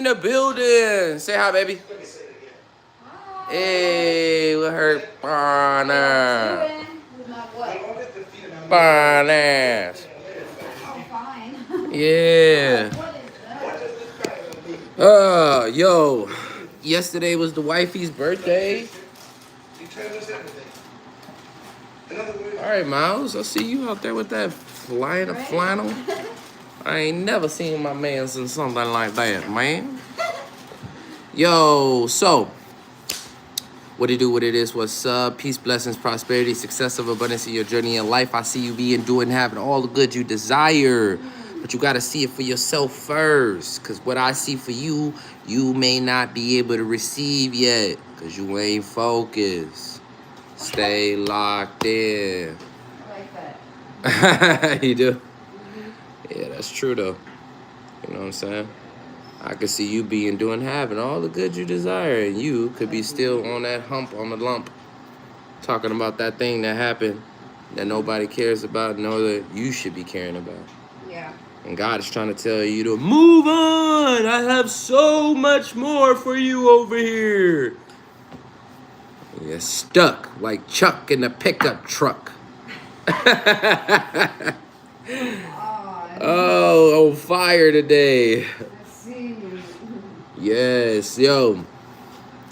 in the building. Say hi, baby. Hey, with her fine ass. Fine ass. Yeah. Yo. Yesterday was the wifey's birthday. All right, Miles. I see you out there with that flying flannel. I ain't never seen my man's in something like that, man. Yo, so what it do, what it is, what's up? Peace, blessings, prosperity, success of abundance in your journey in life. I see you being, doing, having all the good you desire. But you got to see it for yourself first. Because what I see for you, you may not be able to receive yet. Because you ain't focused. Stay locked in. I like that. You do? Yeah, that's true, though. You know what I'm saying? I could see you being, doing, having all the good you desire, and you could be still on that hump, on the lump, talking about that thing that happened that nobody cares about, know that you should be caring about. Yeah. And God is trying to tell you to move on. I have so much more for you over here. You're stuck like Chuck in the pickup truck. Oh, on fire today. Yes, yo.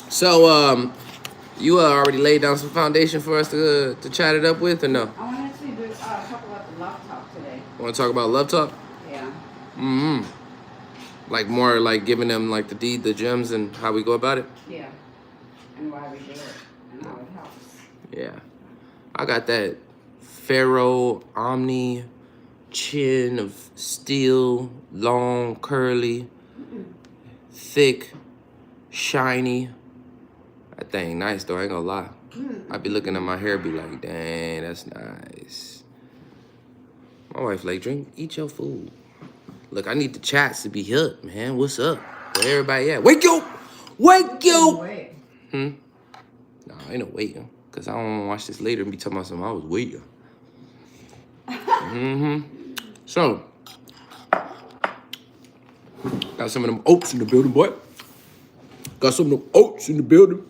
So, you already laid down some foundation for us to chat it up with, or no? I wanted to do, talk about the love talk today. Want to talk about love talk? Yeah. Like more like giving them like the gems and how we go about it? Yeah. And why we do it and how it helps. Yeah. I got that Pharaoh Omni chin of steel, long, curly, thick, shiny. That thing nice though, I ain't gonna lie. I be looking at my hair, be like, dang, that's nice. My wife like, eat your food. Look, I need the chats to be hip, man. What's up? Where everybody at? Wake you! Wake you! No, ain't no waiting. Cause I don't wanna watch this later and be talking about something I was waiting. So, got some of them oats in the building, boy. Got some of them oats in the building.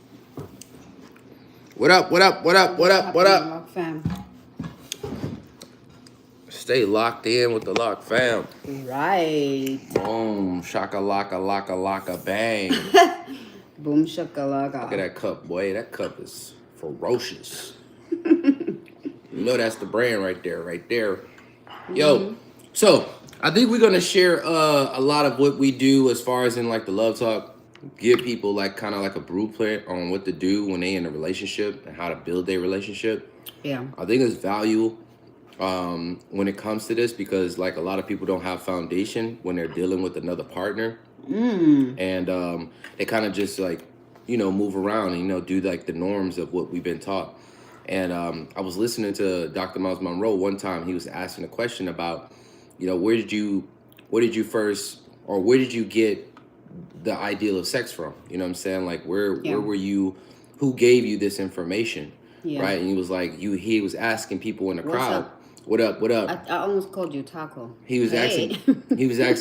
What up, what up, what up, what up, what up? Fam. Stay locked in with the Lock Fam. Right. Boom, shaka laka laka laka bang. Boom shakalaka. Look at that cup, boy. That cup is ferocious. You know that's the brand right there, right there. Yo, so I think we're gonna share a lot of what we do as far as in like the love talk. Give people like kind of like a blueprint on what to do when they in a relationship and how to build their relationship. Yeah, I think it's valuable when it comes to this because like a lot of people don't have foundation when they're dealing with another partner, and they kind of just like move around and do like the norms of what we've been taught. And I was listening to Dr. Miles Monroe one time. He was asking a question about where did you first, or where did you get the ideal of sex from? You know what I'm saying? Like where were you, who gave you this information? Right? And he was like, he was asking people in the crowd, what up? I almost called you Taco. He was asking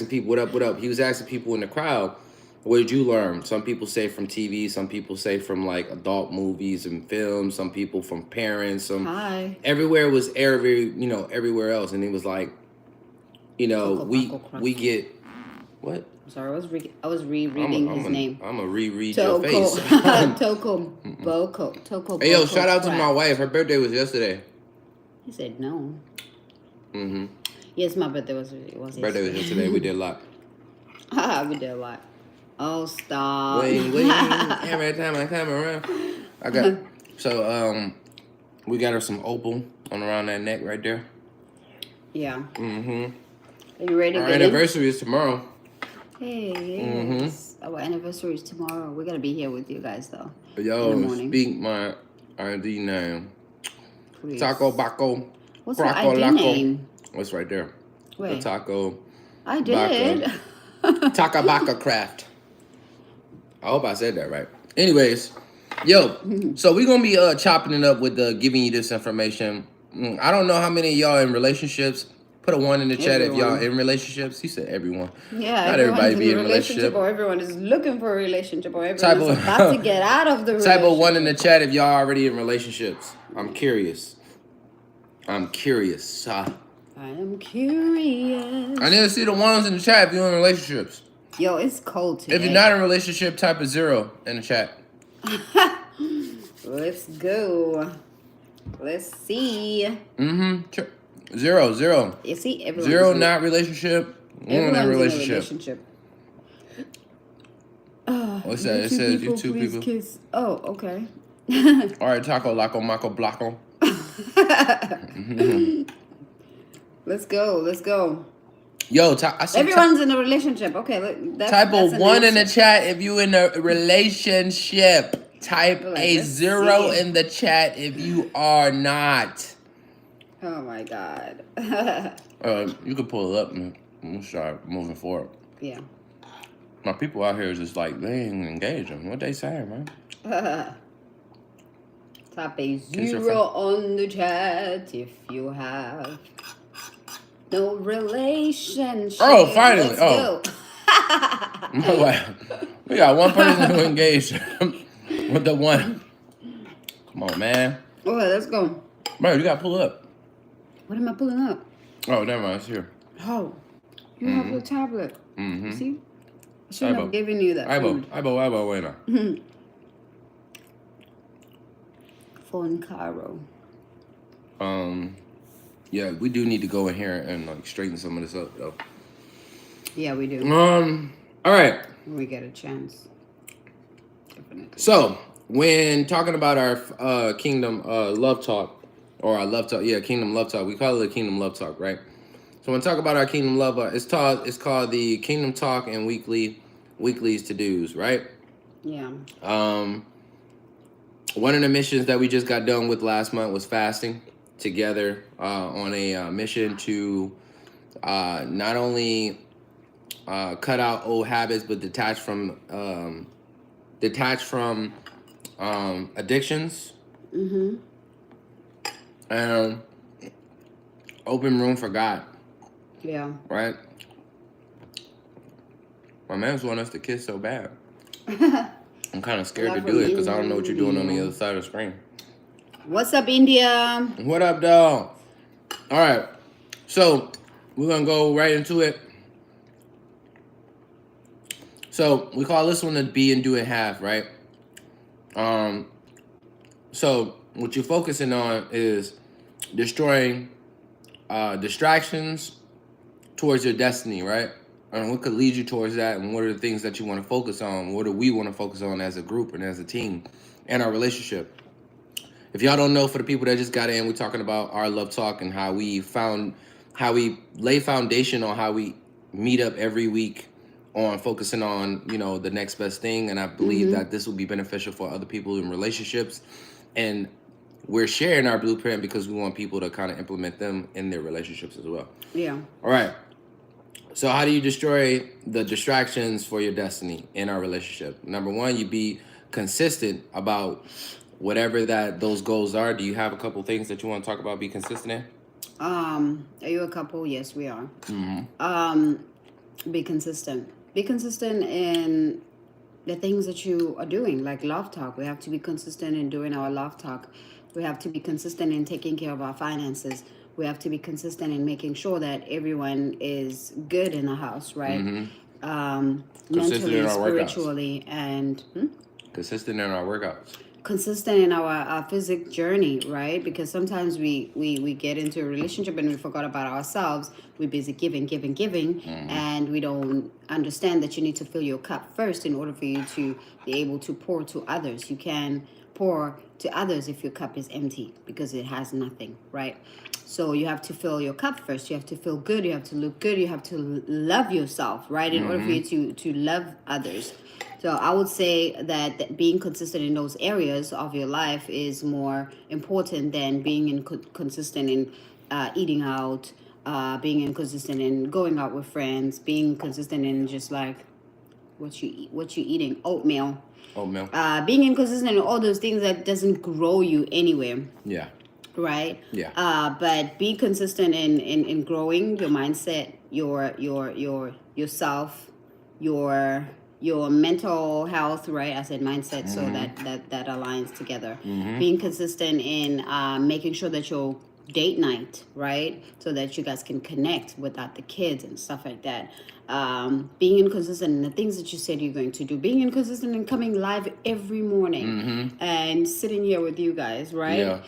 people, what up? He was asking people in the crowd, what did you learn? Some people say from TV, some people say from like adult movies and films, some people from parents, everywhere was everywhere else. And he was like, we get what? Sorry, I was rereading his name. I'm gonna reread your face. Toko Boko. Hey yo, shout out to my wife. Her birthday was yesterday. He said no. Yes, my birthday was yesterday. Birthday was yesterday. We did a lot. We did a lot. Oh, stop. Wait. Every time I come around. I got we got her some opal on around that neck right there. Yeah. Are you ready to Our get anniversary is tomorrow. Hey, yes. Our anniversary is tomorrow. We're gonna be here with you guys though. Yo, in the morning. Speak my ID name. Please. Taco Baco. What's your ID name? What's right there? Wait. The Taco. I did. Taco Baca Craft. I hope I said that right. Anyways, yo, so we're gonna be chopping it up with giving you this information. I don't know how many of y'all in relationships Put a 1 in the chat if y'all Everyone. in relationships. He said everyone. Yeah, Not everyone's everybody in be a in a relationship. or everyone is looking for a relationship, or Type everyone is of about to get out of the type relationship. of 1 in the chat if y'all already in relationships. I'm curious. I'm curious. I am curious. I need to see the ones in the chat if you're in relationships. Yo, it's cold today. If you're not in a relationship, type a 0 in the chat. Let's go. Let's see. Mm-hmm. 0. You see, everyone's 0 not relationship. 1 in a relationship. What's that? It says you two people. Kiss. Oh, okay. All right, Taco, Laco, Maco, Blocco. Let's go. Yo, I see everyone's in a relationship. Okay, type a 1 in the chat if you in a relationship. Type a 0 in the chat if you are not. Oh my God. You can pull it up and we'll start moving forward. Yeah. My people out here is just like, they ain't engaging. What they saying, man? Type a 0 on the chat if you have no relationship. Oh, finally. Let's go. No way. We got one person who engaged with the 1. Come on, man. Okay, let's go. Bro, you got to pull up. What am I pulling up? Oh, never mind. It's here. Oh, you have your tablet. Mm-hmm. See? I shouldn't have given you that food. Aibo, wait now. Phone Cairo. Yeah, we do need to go in here and like straighten some of this up, though. Yeah, we do. All right. When we get a chance. Definitely. So, when talking about our Kingdom Love Talk, or our Love Talk, Kingdom Love Talk, we call it a Kingdom Love Talk, right? So when we talk about our Kingdom Love, it's called the Kingdom Talk and Weekly's To-Dos, right? Yeah. One of the missions that we just got done with last month was fasting together on a mission to not only cut out old habits, but detach from addictions. Mm-hmm. And open room for God. Yeah. Right? My man's want us to kiss so bad. I'm kind of scared to do it because I don't know what you're doing on the other side of the screen. What's up, India? What up, dog? All right. So we're going to go right into it. So we call this one the be and do it half, right? So what you're focusing on is destroying distractions towards your destiny, right? And what could lead you towards that, and what are the things that you want to focus on? What do we want to focus on as a group and as a team and our relationship? If y'all don't know, for the people that just got in, we're talking about our love talk and how we lay foundation on how we meet up every week on focusing on, the next best thing. And I believe that this will be beneficial for other people in relationships. And we're sharing our blueprint because we want people to kind of implement them in their relationships as well. Yeah. All right. So how do you destroy the distractions for your destiny in our relationship? Number 1, you be consistent about whatever those goals are. Do you have a couple things that you want to talk about? Be consistent in? Are you a couple? Yes, we are. Mm-hmm. Be consistent. Be consistent in the things that you are doing, like love talk. We have to be consistent in doing our love talk. We have to be consistent in taking care of our finances. We have to be consistent in making sure that everyone is good in the house, right? Mm-hmm. Mentally, spiritually, and consistent in our workouts. Consistent in our physical journey, right? Because sometimes we get into a relationship and we forgot about ourselves. We're busy giving, and we don't understand that you need to fill your cup first in order for you to be able to pour to others. You can pour to others if your cup is empty because it has nothing, right? So you have to fill your cup first. You have to feel good. You have to look good. You have to love yourself, right? In order for you to love others. So I would say that being consistent in those areas of your life is more important than being consistent in eating out, being inconsistent in going out with friends, being consistent in just like what you eating, oatmeal. Oatmeal. Being inconsistent in all those things that doesn't grow you anywhere. Yeah. right? Yeah. But be consistent in growing your mindset, yourself, your mental health, right? I said mindset, so that aligns together. Being consistent in making sure that your date night, right, so that you guys can connect without the kids and stuff like that. Being inconsistent in the things that you said you're going to do, being inconsistent in coming live every morning and sitting here with you guys, right? Yeah.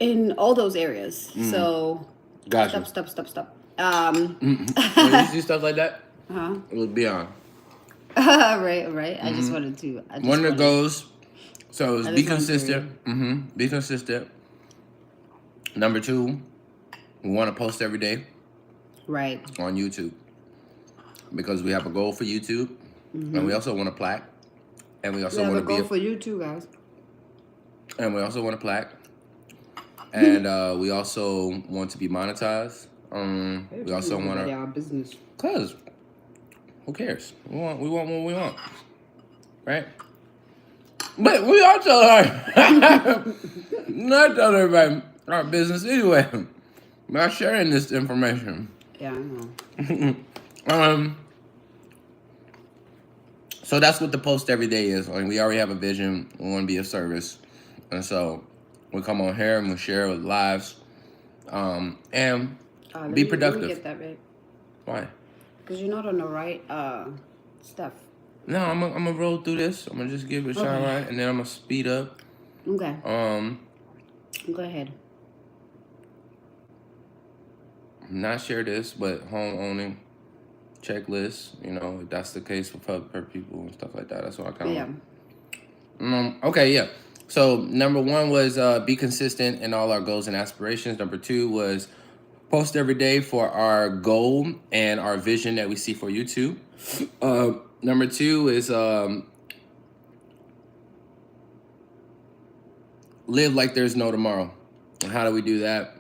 In all those areas. So Gotcha. stop. When you see stuff like that, Uh-huh. it would be on. right. I just wanted to. One that goes, so is I be just wanted to consistent. Be consistent. Number 2, we want to post every day right. on YouTube because we have a goal for YouTube, and we also want a plaque, and we We also have want a to be, goal for you too, guys. and we also want a plaque, and we also want to be monetized. We also want to, our business. cause who cares? We want what we want, right? But we are telling her, not telling everybody our business anyway. We're not sharing this information. Yeah, I know. So that's what the post every day is. Like, we already have a vision. We want to be of service, and so we come on here and we share with lives, and be productive. Let me get that right. Why? Because you're not on the right stuff. No, I'm gonna roll through this. I'm gonna just give it a shot, right, and then I'm gonna speed up. Okay. Go ahead. Not share this, but home owning checklist. You know, if that's the case for per people and stuff like that. That's what I kind of. Yeah. Okay, yeah. So number 1 was be consistent in all our goals and aspirations. Number 2 was post every day for our goal and our vision that we see for YouTube. Number 2 is live like there's no tomorrow. And how do we do that?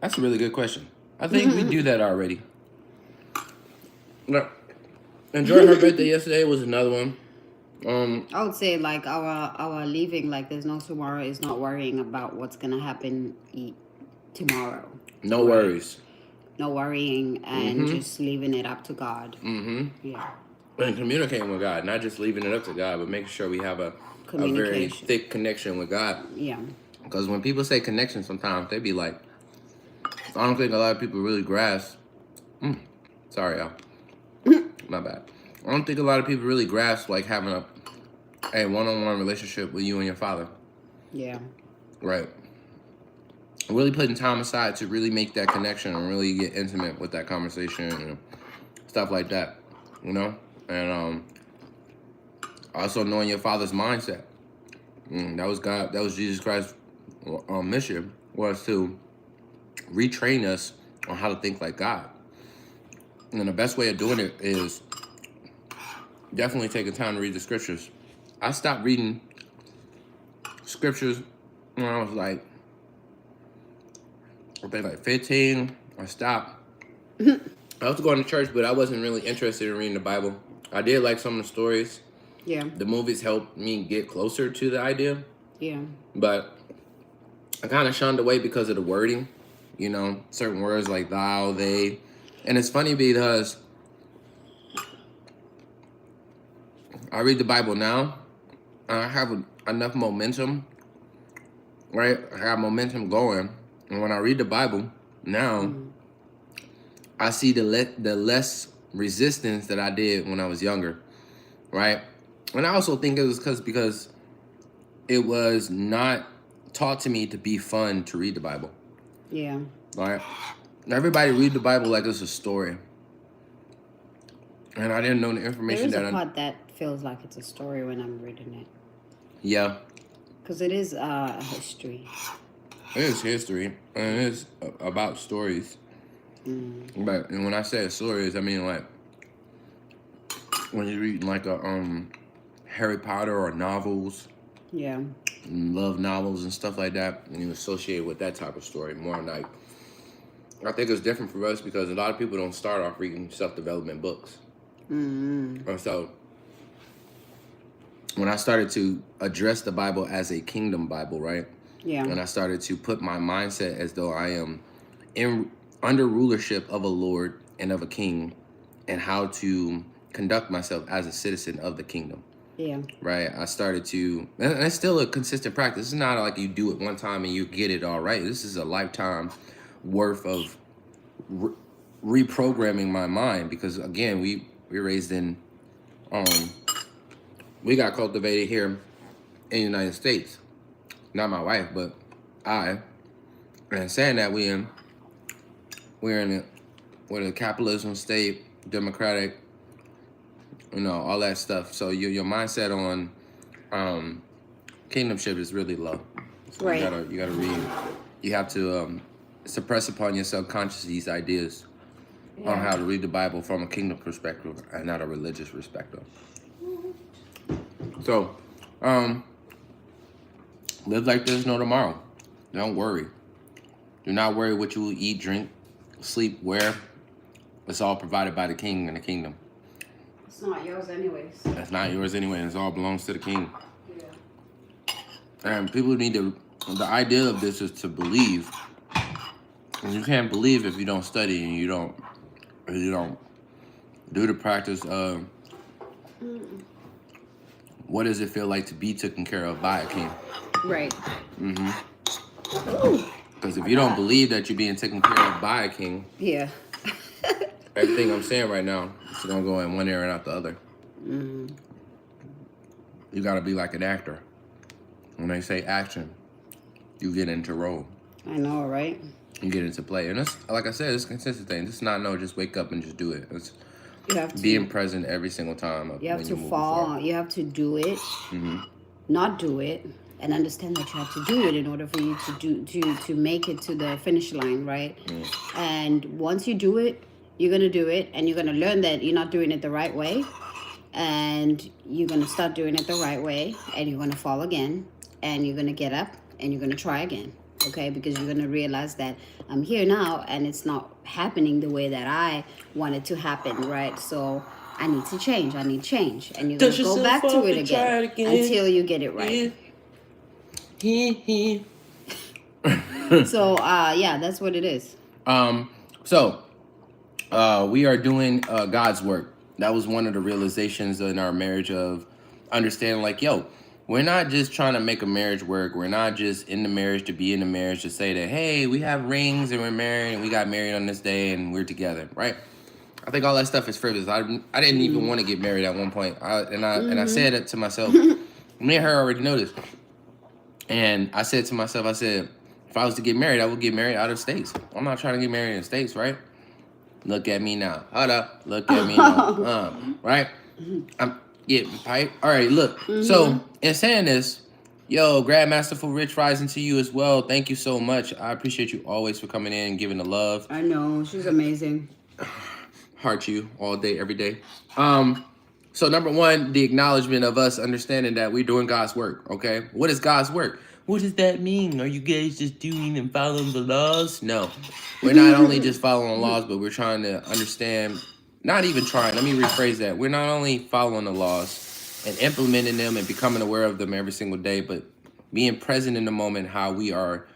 That's a really good question. I think we do that already. Enjoying her birthday yesterday was another one. I would say like our leaving like there's no tomorrow is not worrying about what's gonna happen tomorrow. No worries. No worrying and just leaving it up to God. Yeah. And communicating with God, not just leaving it up to God, but making sure we have a very thick connection with God. Yeah. Because when people say connection, sometimes they be like, I don't think a lot of people really grasp. Sorry, y'all. My bad. I don't think a lot of people really grasp like having a one-on-one relationship with you and your father. Yeah. Right. Really putting time aside to really make that connection and really get intimate with that conversation and stuff like that, you know? And also knowing your father's mindset. That was Jesus Christ's mission, was to retrain us on how to think like God. And the best way of doing it is definitely taking time to read the scriptures. I stopped reading scriptures when I was like, I think like 15. I stopped. I was going to church, but I wasn't really interested in reading the Bible. I did like some of the stories. Yeah. The movies helped me get closer to the idea. Yeah. But I kind of shunned away because of the wording. You know, certain words like thou, they. And it's funny because I read the Bible now, and I have enough momentum, right? I have momentum going. And when I read the Bible now, I see the less resistance that I did when I was younger, right? And I also think it was because it was not taught to me to be fun to read the Bible. Yeah. Right? Everybody read the Bible like it's a story. And I didn't know the information There is a part that feels like it's a story when I'm reading it. Yeah. Because it is a history. It is history, and it is about stories. But and when I say stories, I mean like when you read like a Harry Potter or novels, Yeah. love novels and stuff like that, and you associate with that type of story more like. I think it's different for us because a lot of people don't start off reading self-development books. And so when I started to address the Bible as a kingdom Bible, right? Yeah. And I started to put my mindset as though I am in under rulership of a Lord and of a king, and how to conduct myself as a citizen of the kingdom. Yeah. Right. I started to, and it's still a consistent practice. It's not like you do it one time and you get it all right. This is a lifetime worth of reprogramming my mind, because again, we raised in, um, we got cultivated here in the United States. Not my wife, but I. And saying that we're in a capitalism state, democratic, all that stuff. So your mindset on kingdomship is really low. So Right. you gotta read. You have to suppress upon your subconscious these ideas on how to read the Bible from a kingdom perspective and not a religious perspective. So, live like there's no tomorrow. Don't worry. Do not worry what you will eat, drink, sleep, where. It's all provided by the king and the kingdom. It's not yours anyways. It's not yours anyway, and it all belongs to the king. Yeah. And people need to, the idea of this is to believe. And you can't believe if you don't study and you don't do the practice of what does it feel like to be taken care of by a king. Right. Because if you don't believe that you're being taken care of by a king, Yeah. everything I'm saying right now is gonna go in one ear and out the other. You gotta be like an actor. When they say action, you get into role. I know, right? You get into play. And it's, like I said, it's a consistent thing. It's not just wake up and just do it. It's You have to being present every single time. You have to fall. You have to do it, not do it, and understand that you have to do it in order for you to make it to the finish line, right? And once you do it, you're gonna do it, and you're gonna learn that you're not doing it the right way, and you're gonna start doing it the right way, and you're gonna fall again, and you're gonna get up, and you're gonna try again. Okay, because you're gonna realize that I'm here now, and it's not happening the way that I want it to happen, right? So I need to change. I need change, and you're gonna go back to it again until you get it right. So yeah, that's what it is. So we are doing God's work. That was one of the realizations in our marriage of understanding, like, yo, we're not just trying to make a marriage work. We're not just in the marriage to be in the marriage to say that, hey, we have rings and we're married and we got married on this day and we're together, right? I think all that stuff is frivolous. I didn't even want to get married at one point. I said it to myself. Me and her already know this. And I said to myself, I said, if I was to get married, I would get married out of states. I'm not trying to get married in the States, right? Look at me now. Hold up. Look at me now. Right? I'm getting pipe. All right, look. So, in saying this, yo, Grandmaster for Rich Rising to you as well. Thank you so much. I appreciate you always for coming in and giving the love. I know. She's amazing. Heart you all day, every day. So number one, the acknowledgement of us understanding that we're doing God's work, okay? What is God's work? What does that mean? Are you guys just doing and following the laws? No. We're not only just following the laws, but we're trying to understand, not even trying, let me rephrase that. We're not only following the laws and implementing them and becoming aware of them every single day, but being present in the moment, how we are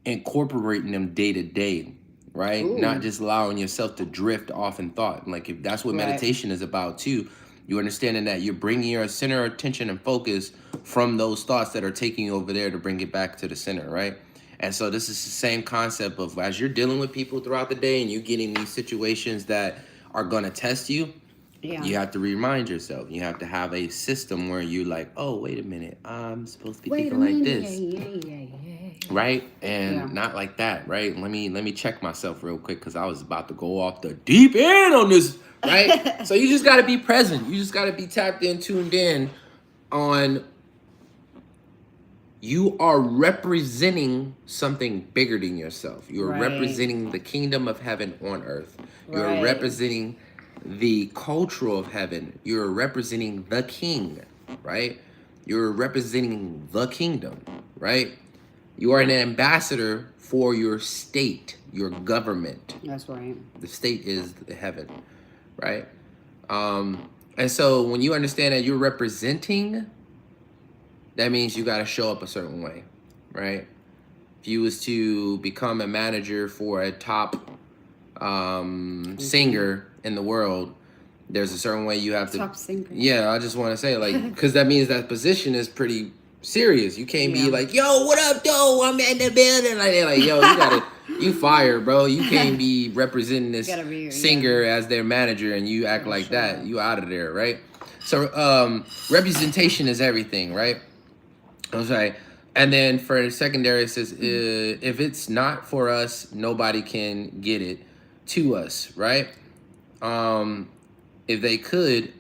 incorporating them day to day, right? Ooh. Not just allowing yourself to drift off in thought. Like, if that's what meditation is about too, you understanding that you're bringing your center of attention and focus from those thoughts that are taking you over there to bring it back to the center, right? And so this is the same concept of, as you're dealing with people throughout the day and you're getting these situations that are going to test you, you have to remind yourself. You have to have a system where you're like, oh, wait a minute, I'm supposed to be thinking like this. Right? And not like that, right? Let me check myself real quick, because I was about to go off the deep end on this, right? So you just got to be present. You just got to be tapped in, tuned in on, you are representing something bigger than yourself. You're representing the kingdom of heaven on earth. You're representing the culture of heaven. You're representing the king, right? You're representing the kingdom, right? You are an ambassador for your state, your government. That's right. The state is the heaven, right? And so when you understand that you're representing that means you got to show up a certain way, right? If you was to become a manager for a top singer in the world, there's a certain way you have to. Top singer. Yeah, I just want to say, like, because that means that position is pretty serious. You can't be like, yo, what up, though? I'm in the building. Like, they're like, yo, you gotta, you fired, bro. You can't be representing this singer as their manager and you act like that. You out of there, right? So, representation is everything, right? I'm sorry. And then for secondary, it says, if it's not for us, nobody can get it to us, right? If they could,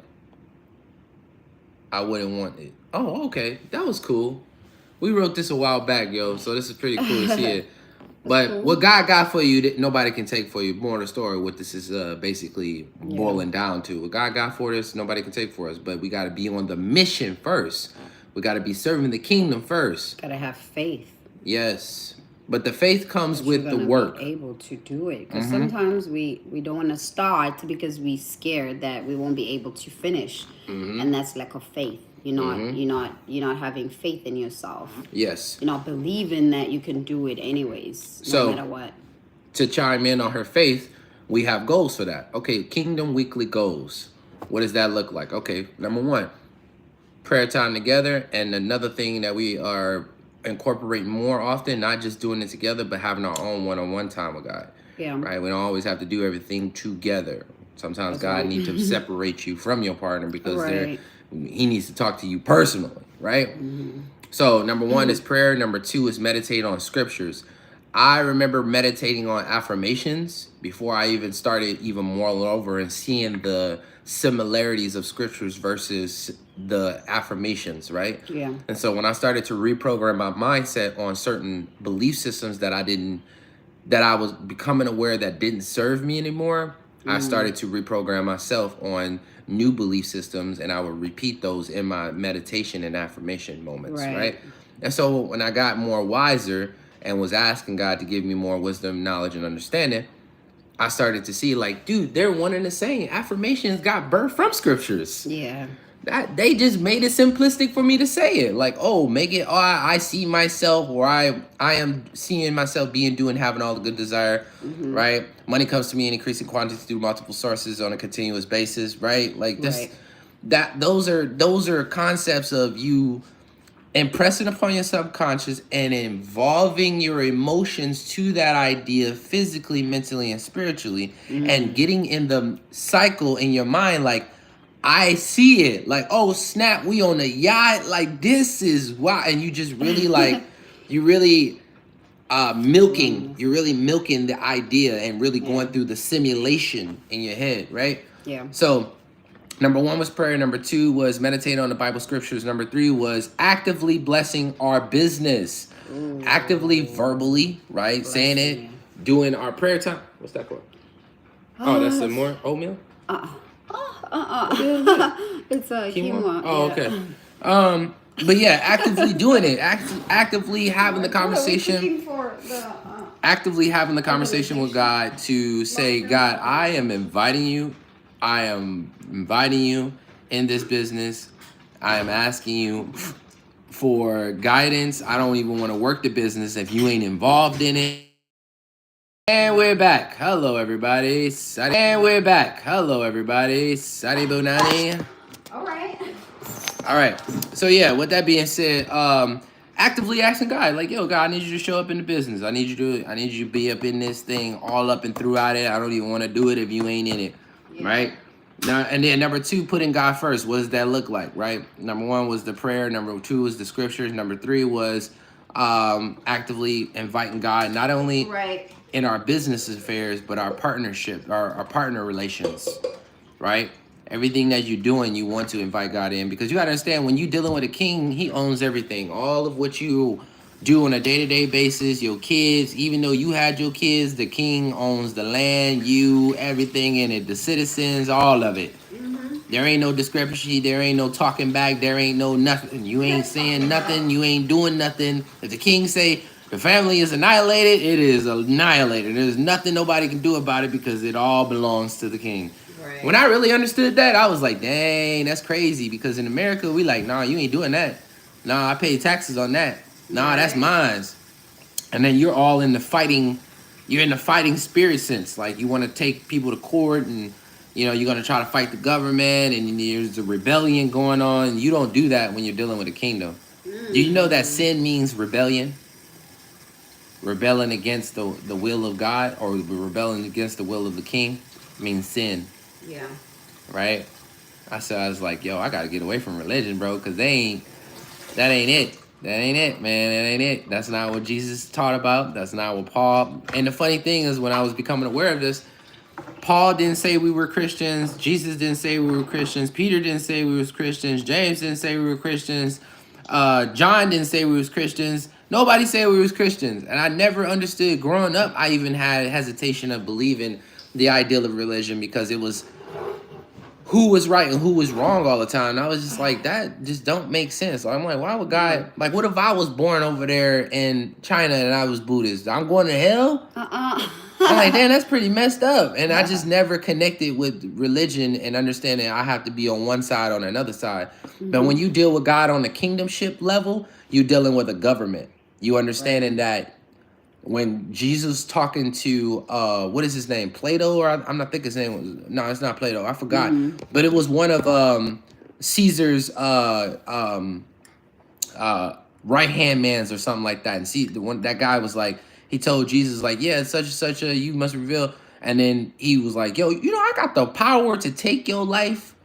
I wouldn't want it. Oh, okay. That was cool. We wrote this a while back, yo, so this is pretty cool to see it. But cool. What God got for you that nobody can take for you. More of the story, what this is basically boiling down to. What God got for us, nobody can take for us. But we got to be on the mission first. We got to be serving the kingdom first. Got to have faith. Yes. But the faith comes with the work. Be able to do it. Because sometimes we don't want to start because we're scared that we won't be able to finish. And that's lack of faith. You're not having faith in yourself. Yes. You're not believing that you can do it anyways, no matter what. To chime in on her faith, we have goals for that. Okay, Kingdom Weekly goals. What does that look like? Okay, number one, prayer time together. And another thing that we are incorporating more often, not just doing it together, but having our own one-on-one time with God. Yeah. Right? We don't always have to do everything together. Sometimes God needs to separate you from your partner because he needs to talk to you personally, right? So number one is prayer. Number two is meditate on scriptures. I remember meditating on affirmations before I even started even more over and seeing the similarities of scriptures versus the affirmations, right? Yeah. And so when I started to reprogram my mindset on certain belief systems that I was becoming aware that didn't serve me anymore, I started to reprogram myself on new belief systems, and I would repeat those in my meditation and affirmation moments, right? And so when I got more wiser and was asking God to give me more wisdom, knowledge, and understanding, I started to see, like, dude, they're one and the same. Affirmations got birth from scriptures. Yeah. That they just made it simplistic for me to say it. Like, oh, make it, oh, I see myself, or I am seeing myself doing, having all the good desire, right? Money comes to me in increasing quantities through multiple sources on a continuous basis, right? Like this, those are concepts of you impressing upon your subconscious and involving your emotions to that idea physically, mentally, and spiritually, and getting in the cycle in your mind, like, I see it, like, oh snap, we on a yacht, like this is why, and you just really like, you're really milking the idea and really going through the simulation in your head, right? Yeah. So number one was prayer. Number two was meditate on the Bible scriptures. Number three was actively blessing our business, actively, verbally, right? Saying it, doing our prayer time. What's that for? Oh, that's some more oatmeal? It's a quinoa. Oh, okay. But yeah, actively doing it, actively having the conversation, actively having the conversation with God to say, God, I am inviting you in this business. I am asking you for guidance. I don't even want to work the business if you ain't involved in it. And we're back. Hello, everybody. And we're back. Hello, everybody. Sadi Bonani. All right. So yeah, with that being said, actively asking God, like, yo, God, I need you to show up in the business. I need you to be up in this thing, all up and throughout it. I don't even want to do it if you ain't in it, right? Now, and then number two, putting God first. What does that look like, right? Number one was the prayer. Number two was the scriptures. Number three was actively inviting God, not only in our business affairs, but our partnership, our partner relations, right? Everything that you're doing, you want to invite God in, because you got to understand, when you're dealing with a king, he owns everything. All of what you do on a day-to-day basis, your kids, even though you had your kids, the king owns the land, you, everything in it, the citizens, all of it. There ain't no discrepancy. There ain't no talking back. There ain't no nothing. You ain't saying nothing. You ain't doing nothing. If the king say the family is annihilated, it is annihilated. There's nothing nobody can do about it because it all belongs to the king. Right. When I really understood that, I was like, dang, that's crazy. Because in America, we like, nah, you ain't doing that. Nah, I pay taxes on that. Nah, that's Right. mine. And then you're all in the fighting. You're in the fighting spirit sense. Like you want to take people to court, and you're gonna try to fight the government, and there's a rebellion going on. You don't do that when you're dealing with a kingdom. Do you know that sin means rebellion? Rebelling against the will of God, or rebelling against the will of the king, means sin, Yeah. right? I was like, yo, I gotta get away from religion, bro, because that ain't it. That ain't it, man. That ain't it. That's not what Jesus taught about. That's not what Paul. And the funny thing is, when I was becoming aware of this, Paul didn't say we were Christians. Jesus didn't say we were Christians. Peter didn't say we was Christians. James didn't say we were Christians. John didn't say we was Christians. Nobody said we was Christians. And I never understood growing up. I even had hesitation of believing the ideal of religion because it was who was right and who was wrong all the time. And I was just like, that just don't make sense. So I'm like, why would God, like, what if I was born over there in China and I was Buddhist? I'm going to hell? I'm like, damn, that's pretty messed up. And I just never connected with religion and understanding I have to be on one side or on another side. But when you deal with God on the kingdomship level, you're dealing with a government. You understanding that when Jesus talking to what is his name, Plato, or I'm not thinking his name was, no, it's not Plato, I forgot, but it was one of Caesar's right hand mans or something like that. And see, the one that guy was like, he told Jesus like, yeah, it's such and such a, you must reveal. And then he was like, yo, I got the power to take your life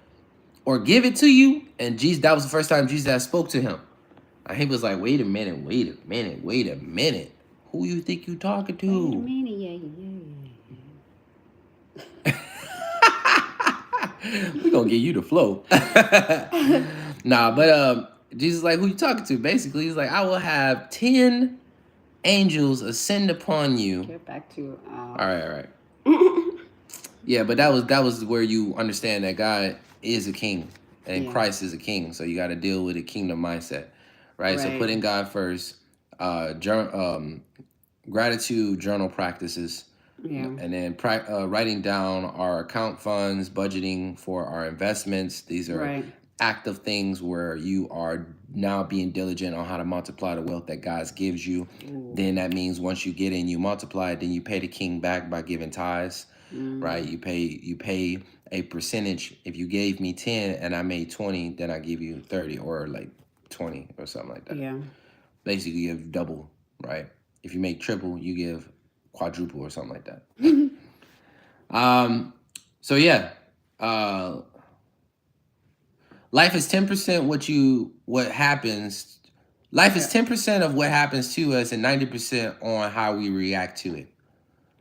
or give it to you. And Jesus, that was the first time Jesus had spoke to him. And he was like, wait a minute. Who you think you talking to? Wait a minute, We gonna get you the flow. Nah, but Jesus like, who you talking to? Basically, he's like, I will have 10 angels ascend upon you. Get back to All right. Yeah, but that was where you understand that God is a king and Christ is a king. So you got to deal with a kingdom mindset, right? So putting God first, gratitude journal practices, and then writing down our account funds, budgeting for our investments. These are active things where you are now being diligent on how to multiply the wealth that God gives you. Then that means once you get in, you multiply it, then you pay the king back by giving tithes, right? You pay a percentage. If you gave me 10 and I made 20, then I give you 30 or like 20 or something like that. Yeah. Basically, you give double, right? If you make triple, you give quadruple or something like that. So yeah, life is 10% what happens. Life is 10% of what happens to us and 90% on how we react to it.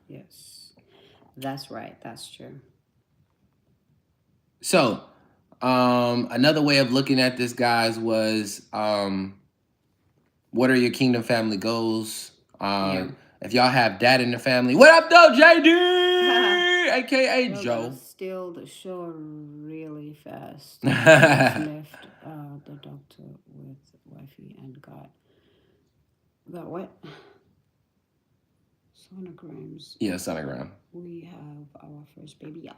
Yes, that's right. That's true. So, another way of looking at this, guys, was what are your kingdom family goals? If y'all have dad in the family, what up, though, JD, aka Joe? Steal the show really fast. Left the doctor with wifey and got what? Sonograms. Yeah, sonogram. We have our first baby.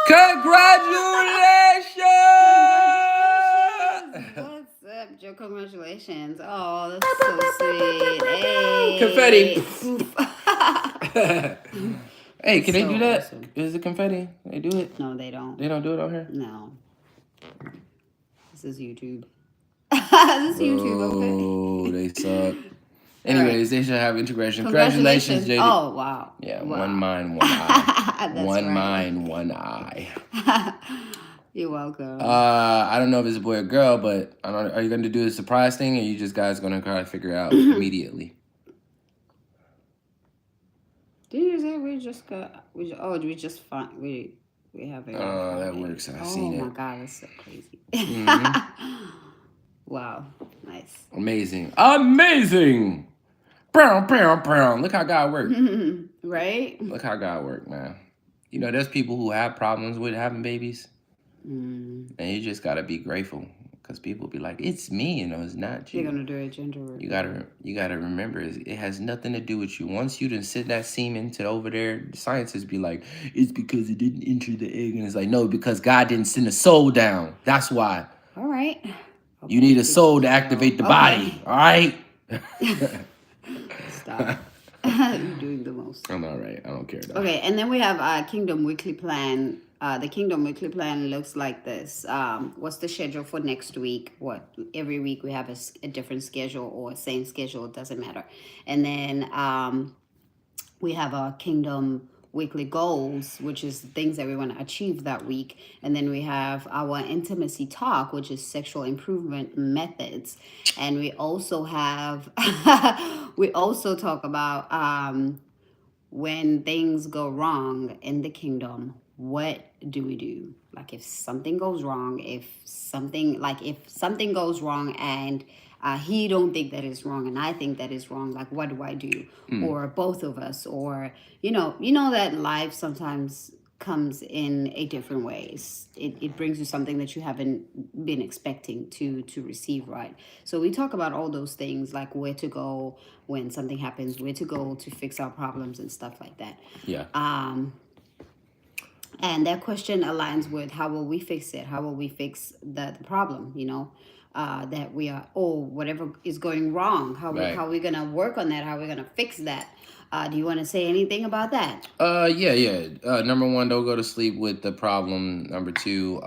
Congratulations! What's up, Joe? Congratulations. Oh, that's so sweet. Hey. Hey, can they do that? Awesome. Is it confetti? They do it? No, they don't. They don't do it on here? No. This is YouTube. This is YouTube, okay? Oh, they suck. Anyways, they should have integration. Congratulations, JD. Oh, wow. Yeah, wow. One mind, one eye. One mind, one eye. You're welcome. I don't know if it's a boy or girl, but I don't know, are you going to do a surprise thing, or are you just guys going to try to figure it out immediately? Did you say we just found we have it. Oh, that works. I've seen it. Oh my God, that's so crazy. Wow, nice. Amazing. Look how God worked. Right? Look how God worked, man. You know, there's people who have problems with having babies. And you just got to be grateful. Because people be like, it's me, it's not you. They're gonna do a gender work. You gotta remember, it has nothing to do with you. Once you done sit that semen to over there, scientists be like, it's because it didn't enter the egg, and it's like, no, because God didn't send a soul down. That's why. All right. You need a soul to activate the body. All right. Stop. You're doing the most. I'm all right. I don't care though. Okay, and then we have Kingdom Weekly Plan. The Kingdom Weekly Plan looks like this. What's the schedule for next week? What every week we have a different schedule or same schedule. It doesn't matter. And then we have our Kingdom Weekly Goals, which is things that we want to achieve that week. And then we have our Intimacy Talk, which is sexual improvement methods. And we also have we also talk about when things go wrong in the kingdom, what do we do? Like if something goes wrong, if something goes wrong and he don't think that is wrong and I think that is wrong, like what do I do? Or both of us, or you know that life sometimes comes in a different ways. It brings you something that you haven't been expecting to receive, right? So we talk about all those things, like where to go when something happens, where to go to fix our problems and stuff like that. Yeah. And that question aligns with how will we fix it? How will we fix the problem, that we are, whatever is going wrong. How are we going to work on that? How are we going to fix that? Do you want to say anything about that? Yeah. Number one, don't go to sleep with the problem. Number two,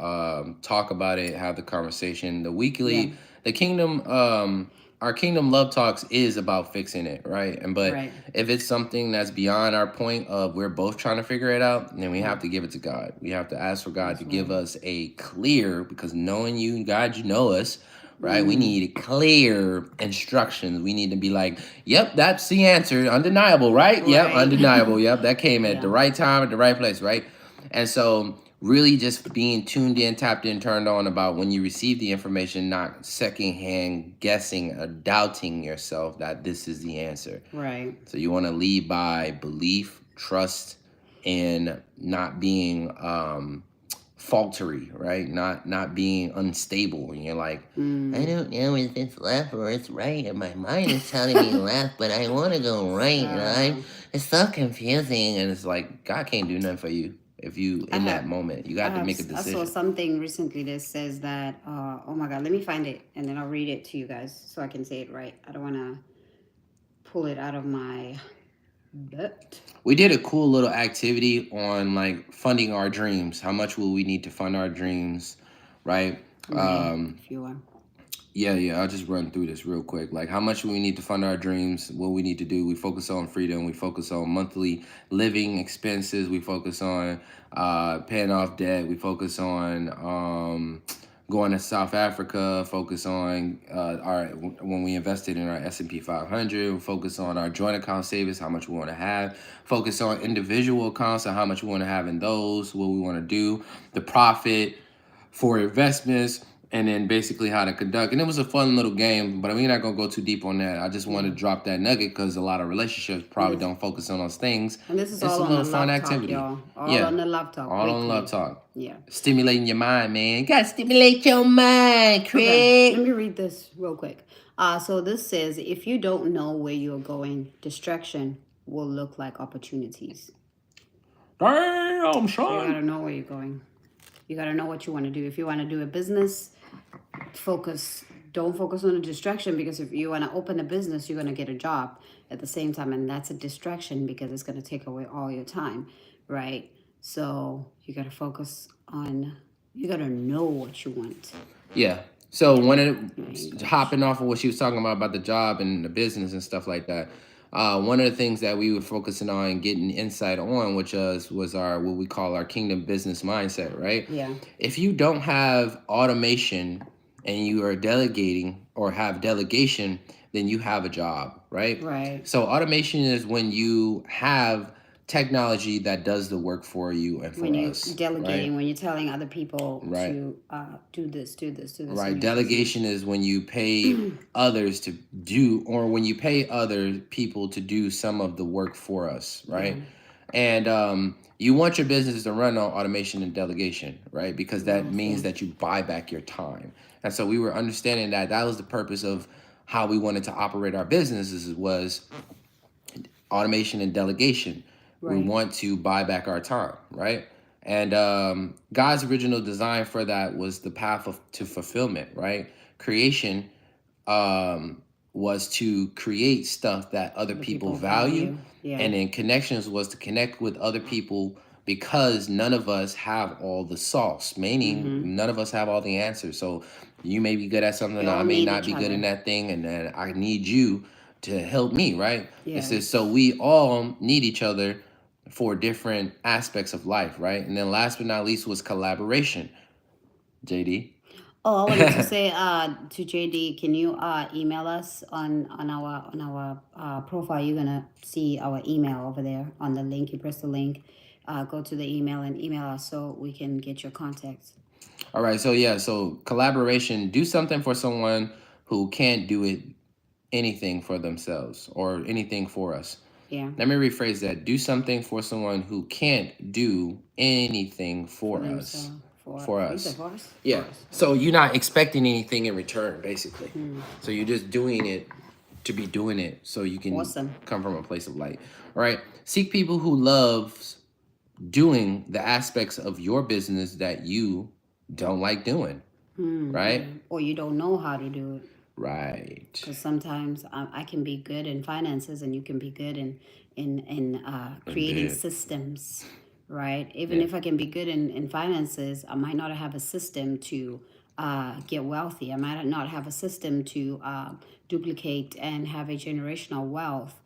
talk about it, have the conversation. The kingdom, our kingdom love talks is about fixing it, right? But if it's something that's beyond our point of we're both trying to figure it out, then we have to give it to God. We have to ask for God to give us a clear, because knowing you, God, you know us. Right, we need clear instructions. We need to be like, "Yep, that's the answer, undeniable." Right? Yep, undeniable. Yep, that came at the right time, at the right place. Right, and so really just being tuned in, tapped in, turned on about when you receive the information, not secondhand guessing or doubting yourself that this is the answer. Right. So you want to lead by belief, trust, and not being faltery, right? Not being unstable. And you're like, I don't know if it's left or it's right, and my mind is telling me left, but I want to go right, and it's so confusing. And it's like God can't do nothing for you if you in that moment. You got to make a decision. I saw something recently that says that. Oh my God, let me find it and then I'll read it to you guys so I can say it right. I don't want to pull it out of my butt. We did a cool little activity on like funding our dreams. How much will we need to fund our dreams, right? If you want. Yeah. I'll just run through this real quick. Like, how much we need to fund our dreams, what we need to do. We focus on freedom. We focus on monthly living expenses. We focus on paying off debt. We focus on going to South Africa. Focus on when we invested in our S&P 500. We focus on our joint account savings, how much we want to have. Focus on individual accounts and how much we want to have in those, what we want to do. The profit for investments, and then basically how to conduct. And it was a fun little game, but we're not going to go too deep on that. I just want to drop that nugget because a lot of relationships probably don't focus on those things. And this is all on the love talk, y'all. All on the love talk. All on love talk. Yeah. Stimulating your mind, man. You got to stimulate your mind, Craig. Okay, let me read this real quick. So this says, if you don't know where you're going, distraction will look like opportunities. Damn, son. So you got to know where you're going. You got to know what you want to do. If you want to do a business, don't focus on a distraction, because if you want to open a business, you're going to get a job at the same time. And that's a distraction because it's going to take away all your time, right? So you got to focus on, you got to know what you want. Yeah. So hopping off of what she was talking about the job and the business and stuff like that, one of the things that we were focusing on and getting insight on, which was our what we call our kingdom business mindset, right? Yeah. If you don't have automation and you are delegating or have delegation, then you have a job, right? Right. So automation is when you have technology that does the work for you and for when you're us. Delegating, right? When you're telling other people to do this. Right. Delegation is when you pay others to do, or when you pay other people to do some of the work for us, right? And you want your business to run on automation and delegation, right? Because that means that you buy back your time. And so we were understanding that was the purpose of how we wanted to operate our businesses was automation and delegation. Right. We want to buy back our time, right? And God's original design for that was the path to fulfillment, right? creation was to create stuff that other The people people value. value. Yeah. And then connections was to connect with other people because none of us have all the sauce, meaning none of us have all the answers. So you may be good at something, We I all may need not each be good in other. that thing, and then I need you to help me, right? It says, so Yes. we all need each other for different aspects of life, right? And then last but not least was collaboration. JD. Oh, I wanted to say to JD, can you email us on our profile? You're gonna see our email over there on the link. You press the link, go to the email and email us so we can get your contacts. All right, so yeah, so collaboration, do something for someone who can't do it anything for themselves or anything for us. Yeah. Let me rephrase that. Do something for someone who can't do anything For for us. themselves. For You us. said for us? Yeah. For us. So you're not expecting anything in return, basically. So you're just doing it to be doing it so you can Awesome. come from a place of light. All right. Seek people who loves doing the aspects of your business that you don't like doing. Right? Or you don't know how to do it. Right. Because sometimes I can be good in finances and you can be good in creating Indeed. systems, right? Even Yeah. if I can be good in finances, I might not have a system to get wealthy. I might not have a system to duplicate and have a generational wealth.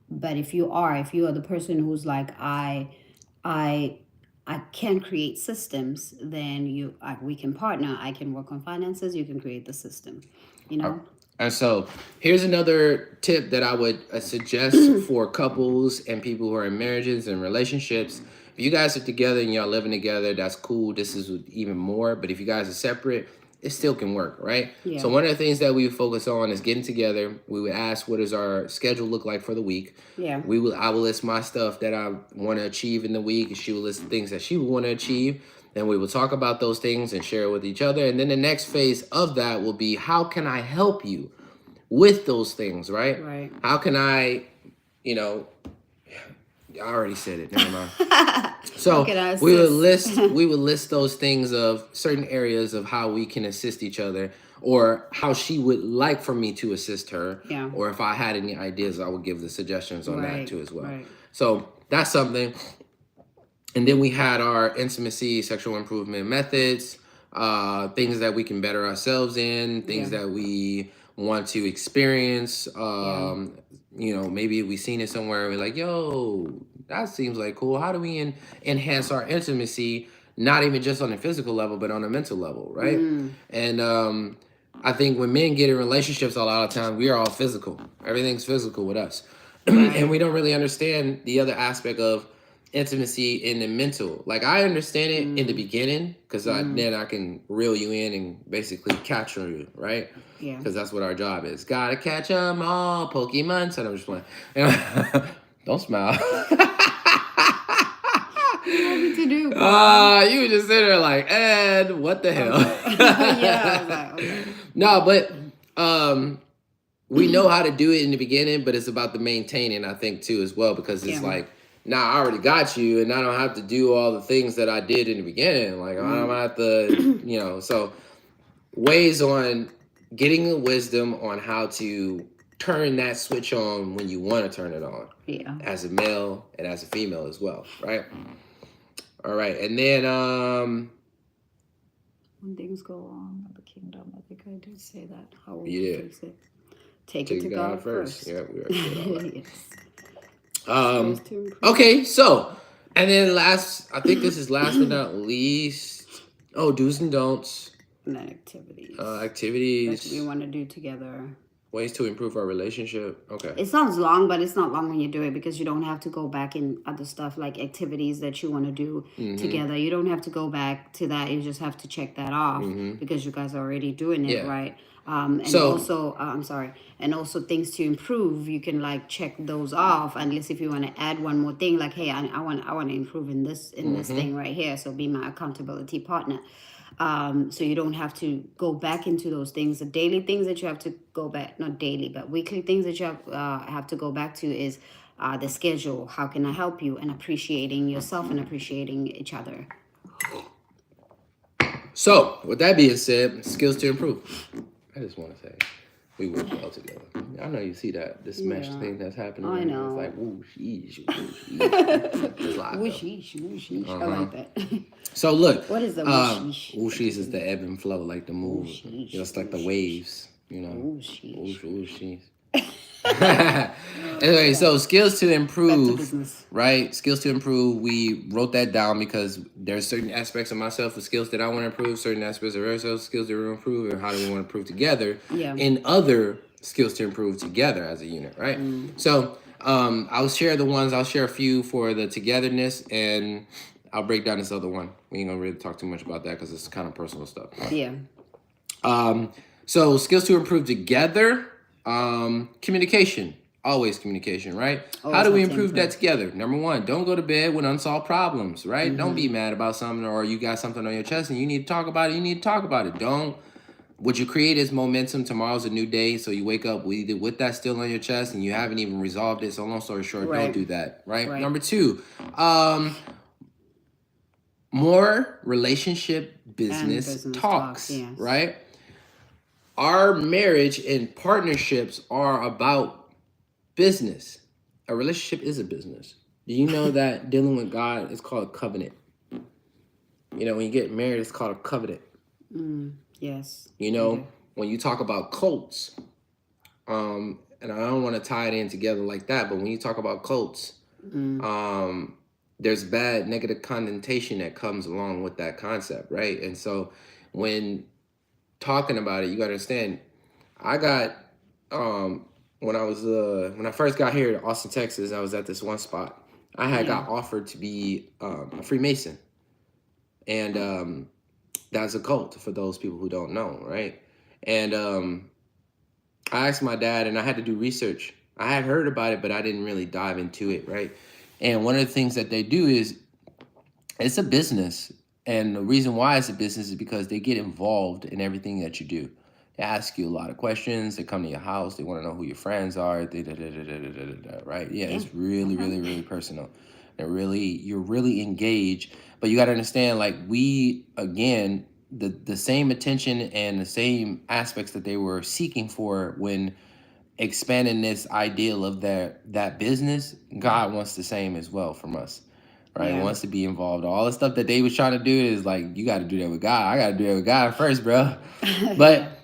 But if you are the person who's like I I can create systems, then we can partner. I can work on finances. You can create the system. You know. And so here's another tip that I would suggest for couples and people who are in marriages and relationships. If you guys are together and y'all living together, that's cool. This is even more. But if you guys are separate, it still can work, right? Yeah. So one of the things that we would focus on is getting together. We would ask, what does our schedule look like for the week? Yeah. I will list my stuff that I want to achieve in the week, and she will list the things that she would want to achieve. Then we will talk about those things and share it with each other. And then the next phase of that will be, how can I help you with those things, right? Right. How can I, I already said it. Never mind. So we would list those things of certain areas of how we can assist each other, or how she would like for me to assist her. Yeah. Or if I had any ideas, I would give the suggestions on that too as well. Right. So that's something. And then we had our intimacy, sexual improvement methods, things that we can better ourselves in, things that we want to experience. Maybe we seen it somewhere and we're like, yo, that seems like cool. How do we enhance our intimacy, not even just on a physical level, but on a mental level, right? And I think when men get in relationships, a lot of times we are all physical. Everything's physical with us. And we don't really understand the other aspect of intimacy in the mental. Like, I understand it in the beginning because then I can reel you in and basically capture you, right? Yeah. Because that's what our job is. Gotta catch them all, Pokemon. So I'm just playing. Don't smile. What do you want me to do? You were just sitting there like, Ed, what the hell? Yeah. I was like, okay. No, but we know how to do it in the beginning, but it's about the maintaining, I think, too, as well, because it's like, now I already got you, and I don't have to do all the things that I did in the beginning. Like, I don't have to, so ways on getting the wisdom on how to turn that switch on when you want to turn it on. Yeah. As a male and as a female as well, right? All right, and then when things go wrong in the kingdom, I think I did say that. How will you we did. fix it? Take it to God first. Yeah, we already said all that. Yes. Okay, so, and then I think this is last but not least. Oh, do's and don'ts. And then activities. Activities. That we want to do together. Ways to improve our relationship. Okay. It sounds long, but it's not long when you do it, because you don't have to go back in other stuff like activities that you want to do together. You don't have to go back to that. You just have to check that off because you guys are already doing it, right? And also things to improve. You can like check those off, unless if you want to add one more thing, like, hey, I want to improve in this thing right here. So be my accountability partner. So you don't have to go back into those things. The daily things that you have to go back, not daily, but weekly things that you have to go back to is the schedule. How can I help you? And appreciating yourself and appreciating each other. So, with that being said, skills to improve. I just want to say we work well together. I know you see that this mesh Yeah. thing that's happening. I right now. know. It's like woo sheesh, woo sheesh. It's live, though. Whooshish. I like that. So look, What is the whooshish? whooshies is the ebb and flow, like the move, Whooshish, just like the whooshish. waves, you know. Whooshish. Whooshies. Anyway, so skills to improve, business. right? Skills to improve. We wrote that down because there's certain aspects of myself with skills that I want to improve, certain aspects of ourselves, skills that we want to improve, and how do we want to improve together. Yeah. And other skills to improve together as a unit, right? So I'll share the ones. I'll share a few for the togetherness, and I'll break down this other one. We ain't gonna really talk too much about that because it's kind of personal stuff. Yeah. So skills to improve together. Communication, always communication, right? How do we improve that together? Number one, don't go to bed with unsolved problems, right? Don't be mad about something, or you got something on your chest and you need to talk about it. You need to talk about it. Don't. What you create is momentum. Tomorrow's a new day, so you wake up with that still on your chest and you haven't even resolved it. So long story short, don't do that, right? Number two, more relationship business talks, yes. right? Our marriage and partnerships are about business. A relationship is a business. Do you know that dealing with God is called a covenant? You know, when you get married, it's called a covenant. Yes. You know, when you talk about cults, and I don't want to tie it in together like that, but when you talk about cults, there's bad negative connotation that comes along with that concept, right? And so when talking about it, you gotta understand, I got when I first got here to Austin, Texas, I was at this one spot. I had got offered to be a Freemason. And that's a cult for those people who don't know, right? And I asked my dad, and I had to do research. I had heard about it, but I didn't really dive into it, right? And one of the things that they do is it's a business. And the reason why it's a business is because they get involved in everything that you do. They ask you a lot of questions. They come to your house. They want to know who your friends are. Right? Yeah, it's really, really, really personal. You're really engaged. But you got to understand, like, again, the same attention and the same aspects that they were seeking for when expanding this ideal of that business, God wants the same as well from us. Right, wants to be involved. All the stuff that they was trying to do is like, you got to do that with God. I got to do that with God first, bro. But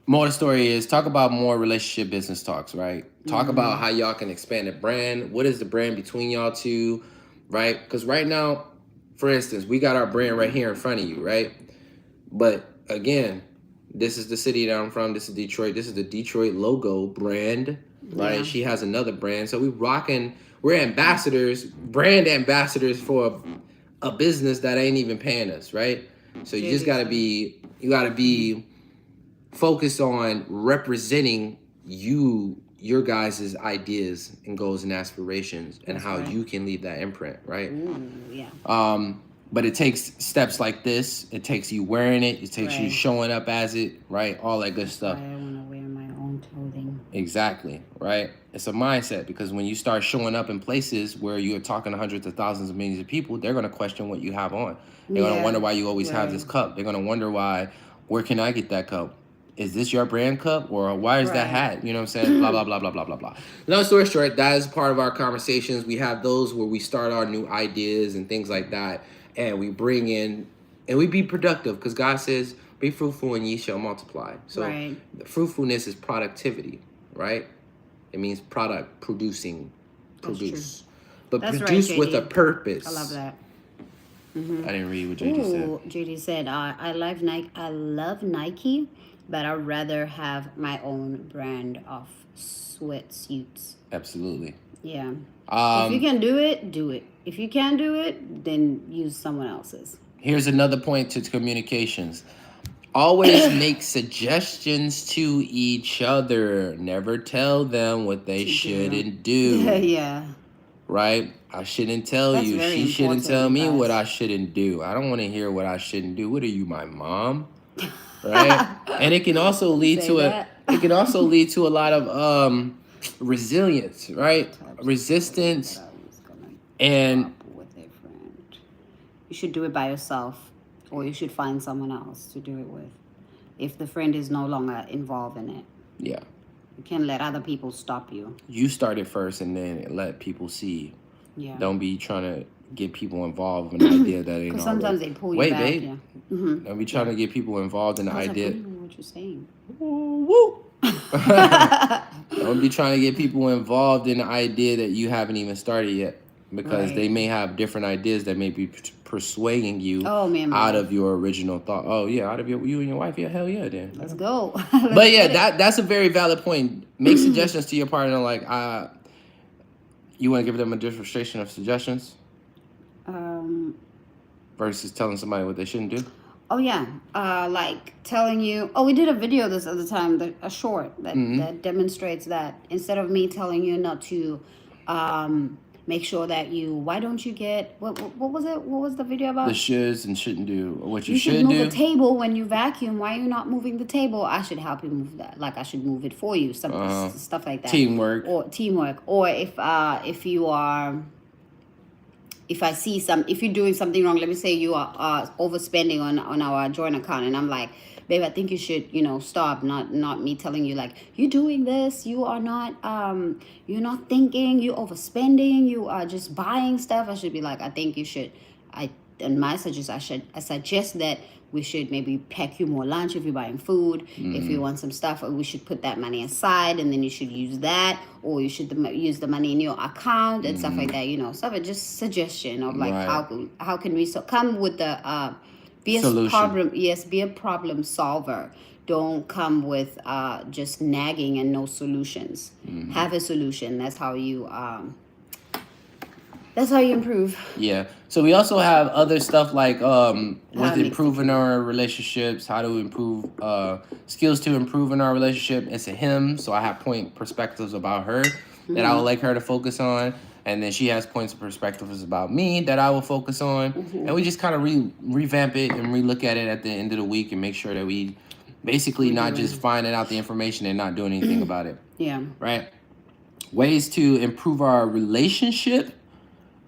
more the story is, talk about more relationship business talks, right? Talk about how y'all can expand the brand. What is the brand between y'all two, right? Because right now, for instance, we got our brand right here in front of you, right? But again, this is the city that I'm from. This is Detroit. This is the Detroit logo brand, right? Yeah. She has another brand. So we're ambassadors, brand ambassadors for a business that ain't even paying us, right? So you just gotta be focused on representing your guys' ideas and goals and aspirations, and how you can leave that imprint, right? Ooh, yeah. But it takes steps like this. It takes you wearing it. It takes you showing up as it, right? All that good stuff. I want to wear my own clothing. Exactly, right? It's a mindset, because when you start showing up in places where you're talking to hundreds of thousands of millions of people, they're going to question what you have on. They're going to wonder why you always have this cup. They're going to wonder where can I get that cup? Is this your brand cup, or why is that hat? You know what I'm saying? Blah, blah, blah, blah, blah, blah, blah. Long story short, that is part of our conversations. We have those where we start our new ideas and things like that. And we bring in, and we be productive, because God says, be fruitful and ye shall multiply. So the fruitfulness is productivity, right? It means producing. But that's produce right, with a purpose. I love that. I didn't read what JD said. JD said, I love Nike, but I'd rather have my own brand of sweatsuits. Absolutely. Yeah. If you can do it, do it. If you can't do it, then use someone else's. Here's another point to communications. Always make suggestions to each other. Never tell them what they shouldn't do. Yeah. Right? I shouldn't tell you. She shouldn't tell me what I shouldn't do. I don't want to hear what I shouldn't do. What are you, my mom? Right? And it can also lead to a lot of resilience, right? Resistance. And you should do it by yourself, or you should find someone else to do it with. if the friend is no longer involved in it. Yeah. You can't let other people stop you. You start it first and then let people see. Yeah. Don't be trying to get people involved in an idea that ain't Because already. sometimes they pull you Wait, back. babe. Yeah. Mm-hmm. Don't be trying to get people involved in the I was idea. like, I don't know what you're saying. Woo. Don't be trying to get people involved in the idea that you haven't even started yet, because they may have different ideas that may be persuading you out of your original thought. Oh yeah, out of you and your wife. Yeah, hell yeah, then. Let's go. But yeah, that's a very valid point. Make suggestions to your partner, like you want to give them a demonstration of suggestions versus telling somebody what they shouldn't do. Oh yeah, like telling you. Oh, we did a video this other time, a short that demonstrates that. Instead of me telling you not to make sure that you. Why don't you get what was it? What was the video about? The shoulds and shouldn't do. What you should move the table when you vacuum. Why are you not moving the table? I should help you move that. Like I should move it for you. Stuff like that. Teamwork. Or if you are. If I see if you're doing something wrong, let me say you are overspending on our joint account, and I'm like, babe, I think you should, stop. Not me telling you like you're doing this. You are not you're not thinking. You're overspending. You are just buying stuff. I should be like, I think you should. I suggest that we should maybe pack you more lunch if you're buying food. If you want some stuff, we should put that money aside, and then you should use that, or you should use the money in your account and stuff like that. Stuff. Just suggestion of like how can we come with the be a solution. Problem. Yes, be a problem solver. Don't come with just nagging and no solutions. Have a solution. That's how you. That's how you improve. Yeah. So we also have other stuff like with improving our relationships, how to improve skills to improve in our relationship. It's a him, so I have point perspectives about her that I would like her to focus on, and then she has points of perspectives about me that I will focus on, and we just kind of revamp it and relook at it at the end of the week and make sure that we basically not just finding out the information and not doing anything about it. Yeah. Right. Ways to improve our relationship.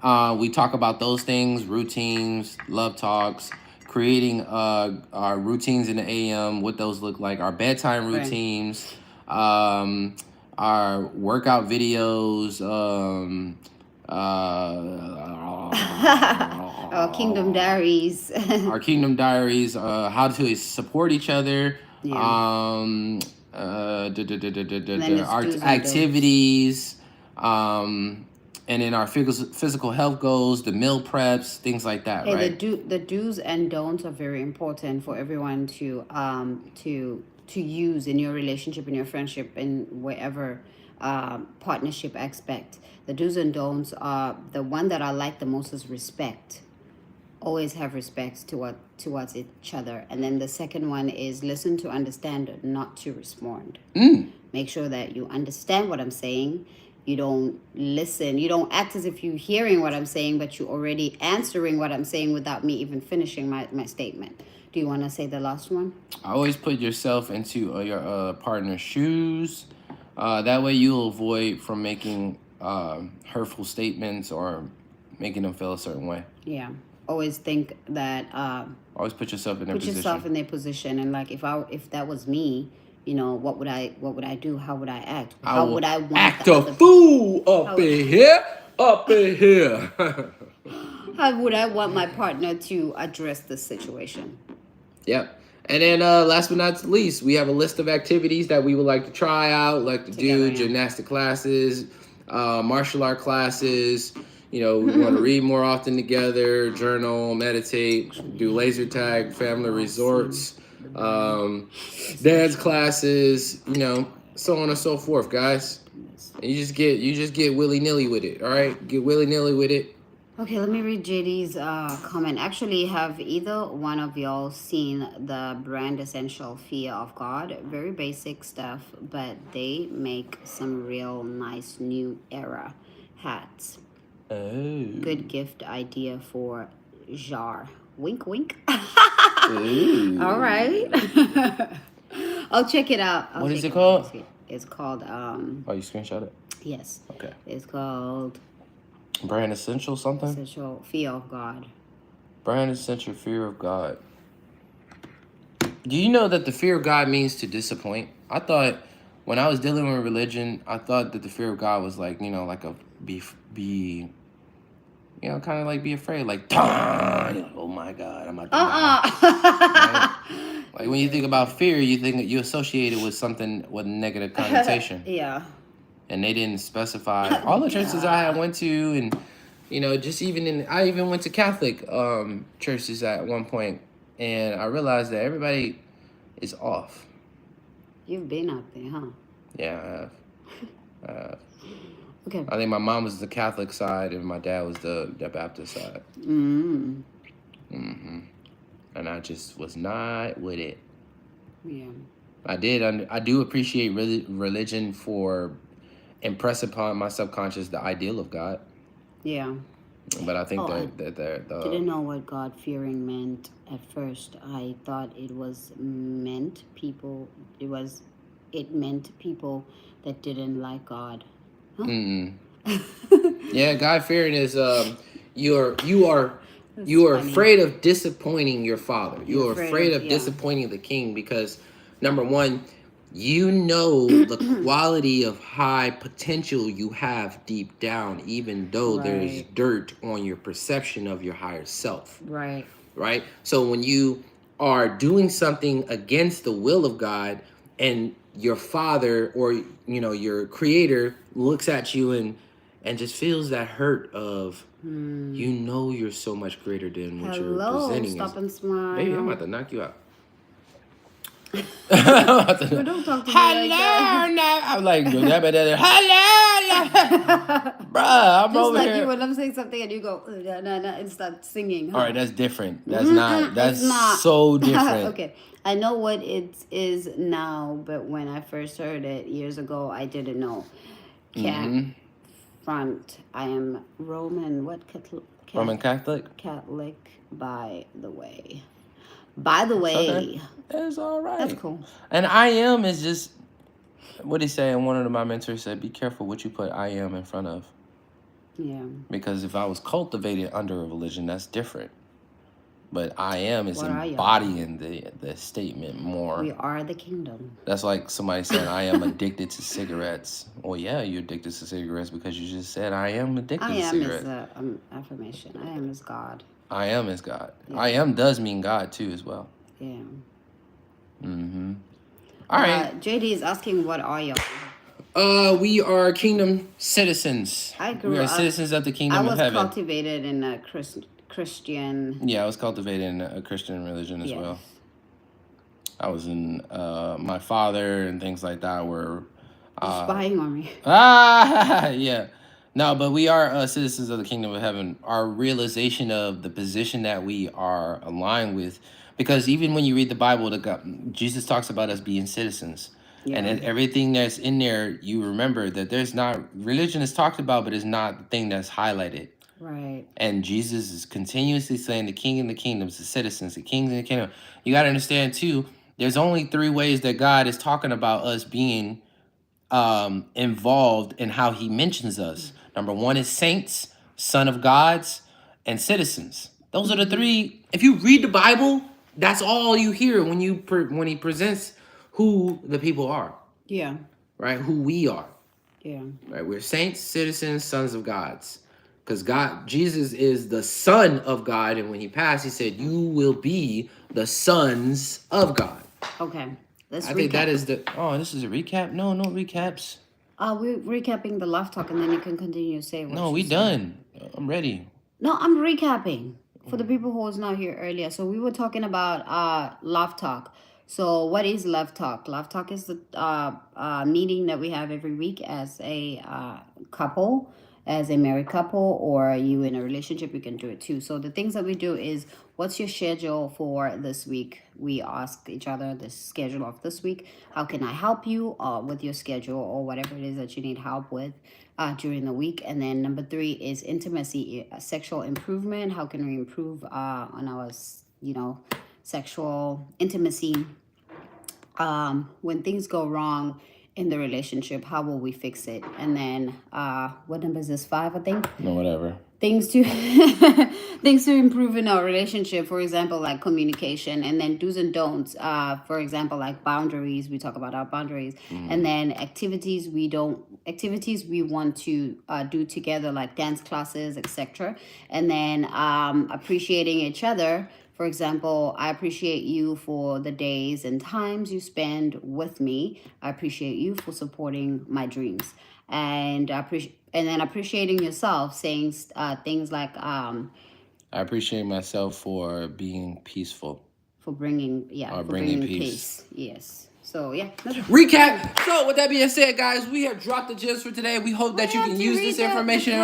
We talk about those things: routines, love talks, creating our routines in the AM, what those look like, our bedtime routines, our workout videos, our Kingdom Diaries, our Kingdom Diaries, how to support each other, our activities, and in our physical health goals, the meal preps, things like that, right? The do's and don'ts are very important for everyone to use in your relationship, in your friendship, in wherever partnership aspect. The do's and don'ts are the one that I like the most is respect. Always have respect towards each other. And then the second one is listen to understand, not to respond. Make sure that you understand what I'm saying. You don't listen. You don't act as if you're hearing what I'm saying, but you're already answering what I'm saying without me even finishing my statement. Do you want to say the last one? Always put yourself into your partner's shoes. That way you'll avoid from making hurtful statements or making them feel a certain way. Yeah. Always think that... always put yourself in their position. Put yourself in their position. And like if that was me... what would I do? How would I act? How would I want act a fool up in here? How would I want my partner to address this situation? Yep. And then last but not least, we have a list of activities that we would like to try out, like to do gymnastic classes, martial art classes. We want to read more often together, journal, meditate, do laser tag, family resorts. Dance classes, so on and so forth, guys. And you just get willy-nilly with it, all right? Get willy-nilly with it. Okay, let me read JD's comment. Actually, have either one of y'all seen the brand Essential Fear of God? Very basic stuff, but they make some real nice new era hats. Oh. Good gift idea for jar. Wink, wink. All right. I'll check it out. What is it called? It's called... Oh, you screenshot it? Yes. Okay. It's called... Brand Essential something? Essential Fear of God. Brand Essential Fear of God. Do you know that the fear of God means to disappoint? I thought when I was dealing with religion, I thought that the fear of God was like, like a be kind of like be afraid, like, oh my God, I'm about to die. Right? Like when you think about fear, you think that you associate it with something with negative connotation. Yeah. And they didn't specify. All the churches I had went to, and I even went to Catholic churches at one point, and I realized that everybody is off. You've been out there, huh? Yeah, I have. Okay. I think my mom was the Catholic side, and my dad was the Baptist side. Mm. And I just was not with it. Yeah. I do appreciate religion for impress upon my subconscious the ideal of God. Yeah. But I think I didn't know what God fearing meant at first. I thought it meant people that didn't like God. Huh? Yeah, God fearing is you are afraid of disappointing your father. You are afraid of disappointing the king because number one, you know the quality of high potential you have deep down, even though there's dirt on your perception of your higher self. Right. Right? So when you are doing something against the will of God and your father or your creator looks at you and just feels that hurt of you're so much greater than what you're presenting. Stop and smile. Baby, I'm about to knock you out. But don't talk to me like that. I'm like, hello, bruh, I'm just over like here. You when I'm saying something and you go, nah, and start singing. Huh? All right, that's different. That's not so different. Okay, I know what it is now, but when I first heard it years ago, I didn't know. Front, I am Roman, Roman Catholic? Catholic, by the way. By the way. Okay. It's all right. That's cool. And I am is just, what he say? And one of my mentors said, be careful what you put I am in front of. Yeah. Because if I was cultivated under a religion, that's different. But I am is embodying the statement more. We are the kingdom. That's like somebody saying, I am addicted to cigarettes. Well, yeah, you're addicted to cigarettes because you just said, I am addicted to cigarettes. I am is affirmation. I am is God. I am is God. Yeah. I am does mean God, too, as well. Yeah. Mm-hmm. All right. JD is asking, what are you? We are kingdom citizens. We are citizens of the kingdom of heaven. I was cultivated in a Christian. Yeah, I was cultivated in a Christian religion as well. I was in my father and things like that were spying on me. Yeah. No, but we are citizens of the kingdom of heaven. Our realization of the position that we are aligned with, because even when you read the Bible, Jesus talks about us being citizens. Yeah. And everything that's in there, you remember that religion is talked about, but it's not the thing that's highlighted. Right. And Jesus is continuously saying the king and the kingdoms, the citizens, the kings and the kingdom. You got to understand, too, there's only 3 ways that God is talking about us being involved in how he mentions us. Number 1 is saints, son of gods, and citizens. Those are the 3. If you read the Bible, that's all you hear when he presents who the people are. Yeah. Right? Who we are. Yeah. Right? We're saints, citizens, sons of gods. Because Jesus is the Son of God, and when he passed, he said, you will be the sons of God. Okay. I think that is this is a recap? No recaps. We're recapping the laugh talk, and then you can continue to say what No, we done. I'm ready. No, I'm recapping for the people who was not here earlier. So we were talking about laugh talk. So what is Love Talk? Love Talk is the meeting that we have every week as a couple, as a married couple, or you in a relationship, you can do it too. So the things that we do is, what's your schedule for this week? We ask each other the schedule of this week. How can I help you with your schedule or whatever it is that you need help with during the week? And then number 3 is intimacy, sexual improvement. How can we improve on our, sexual intimacy? When things go wrong in the relationship, how will we fix it? And then what number is this? 5, I think. No, whatever. things to things to improve in our relationship, for example, like communication, and then do's and don'ts, for example, like boundaries. We talk about our boundaries, and then activities we want to do together, like dance classes, etc. And then appreciating each other. For example, I appreciate you for the days and times you spend with me. I appreciate you for supporting my dreams, and then appreciating yourself, saying things like I appreciate myself for being peaceful for bringing or for bringing bringing peace. peace. Yes. So yeah. Recap. So with that being said, guys, we have dropped the gems for today. We hope that you can use this information.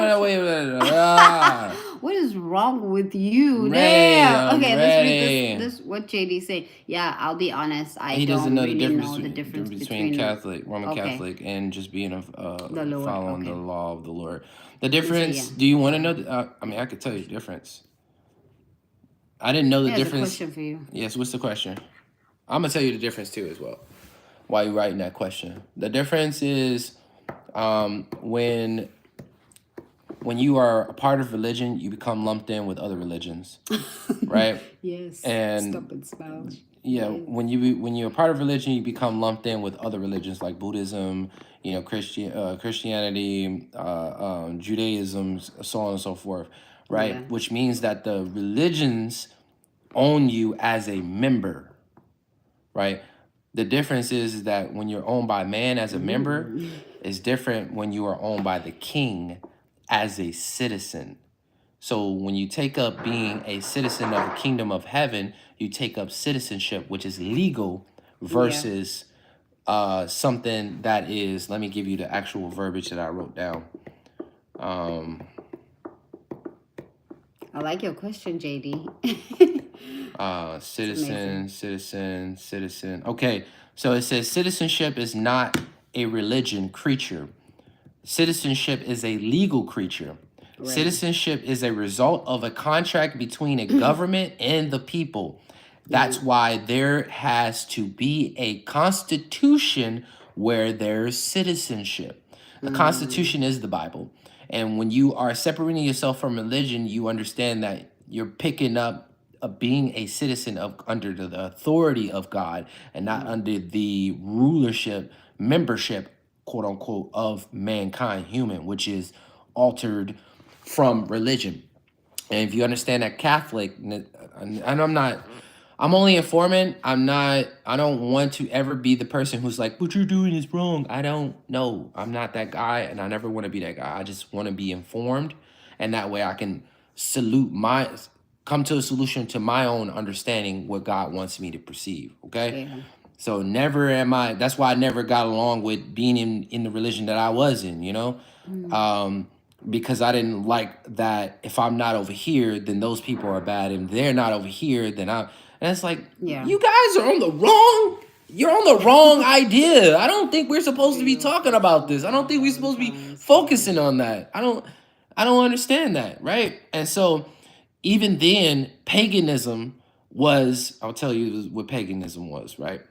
What is wrong with you? Ready, Damn. I'm Okay, let's read ready. this. What JD say? Yeah, I'll be honest. I He doesn't don't know the really difference, know the difference between Catholic, Roman Okay. Catholic, and just being a The Lord. following Okay. the law of the Lord. The So difference. yeah. Do you want to know? I mean, I could tell you the difference. I didn't know the There's a difference. question for you. Yes. What's the question? I'm gonna tell you the difference too as well. While you're writing that question, the difference is when you are a part of religion, you become lumped in with other religions, right? Yes. And Stop and smile. yeah, when you're a part of religion, you become lumped in with other religions like Buddhism, Christianity, Judaism, so on and so forth, right? Yeah. Which means that the religions own you as a member, right? The difference is that when you're owned by man as a member, is different when you are owned by the king as a citizen. So when you take up being a citizen of the kingdom of heaven, you take up citizenship, which is legal, versus something that is, let me give you the actual verbiage that I wrote down. I like your question, JD. Citizen. Okay, so it says citizenship is not a religion creature. Citizenship is a legal creature. Right. Citizenship is a result of a contract between a government and the people. That's why there has to be a constitution where there's citizenship. The Constitution is the Bible. And when you are separating yourself from religion, you understand that you're picking up being a citizen of under the authority of God and not under the rulership, membership, quote unquote, of mankind, human, which is altered from religion. And if you understand that Catholic, and I'm only informing. I don't want to ever be the person who's like, what you're doing is wrong. I don't know. I'm not that guy, and I never want to be that guy. I just want to be informed, and that way I can come to a solution to my own understanding what God wants me to perceive. Okay? Yeah. So never am I, that's why I never got along with being in the religion that I was in, because I didn't like that if I'm not over here, then those people are bad. And they're not over here, then and it's like, you guys are you're on the wrong idea. I don't think we're supposed to be talking about this. I don't think we're supposed to be focusing on that. I don't understand that, right? And so even then, paganism I'll tell you what paganism was, right?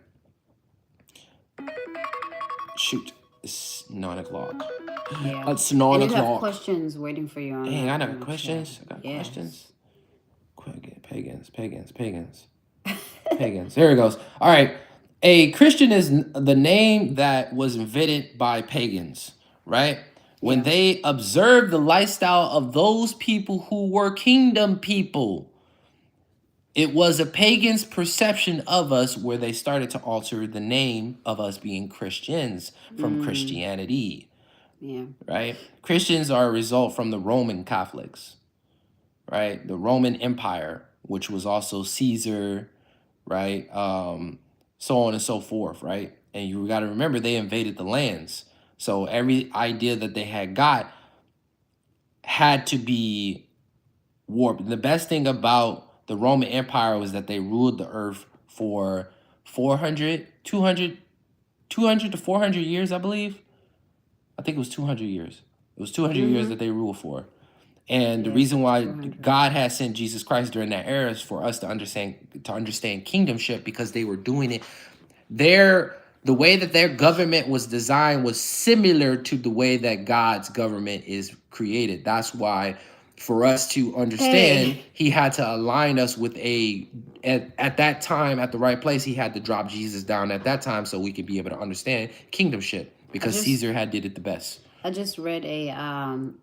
Shoot, it's 9 o'clock. Yeah. It's 9 and o'clock. You have questions waiting for you on. Hey, I got questions. I got questions. Pagans. There it goes. All right. A Christian is the name that was invented by pagans, right? When they observed the lifestyle of those people who were kingdom people. It was a pagan's perception of us where they started to alter the name of us being Christians from Christianity. Yeah. Right? Christians are a result from the Roman Catholics, right? The Roman Empire, which was also Caesar, right? So on and so forth, right? And you got to remember they invaded the lands. So every idea that they had to be warped. And the best thing about the Roman Empire was that they ruled the earth for 200 to 400 years, I believe. I think it was 200 years. It was 200 years that they ruled for. And the reason why God has sent Jesus Christ during that era is for us to understand kingdomship, because they were doing it. The way that their government was designed was similar to the way that God's government is created. That's why for us to understand, Hey. he had to align us with at that time, at the right place. He had to drop Jesus down at that time so we could be able to understand kingdomship, because Caesar had did it the best. I just read a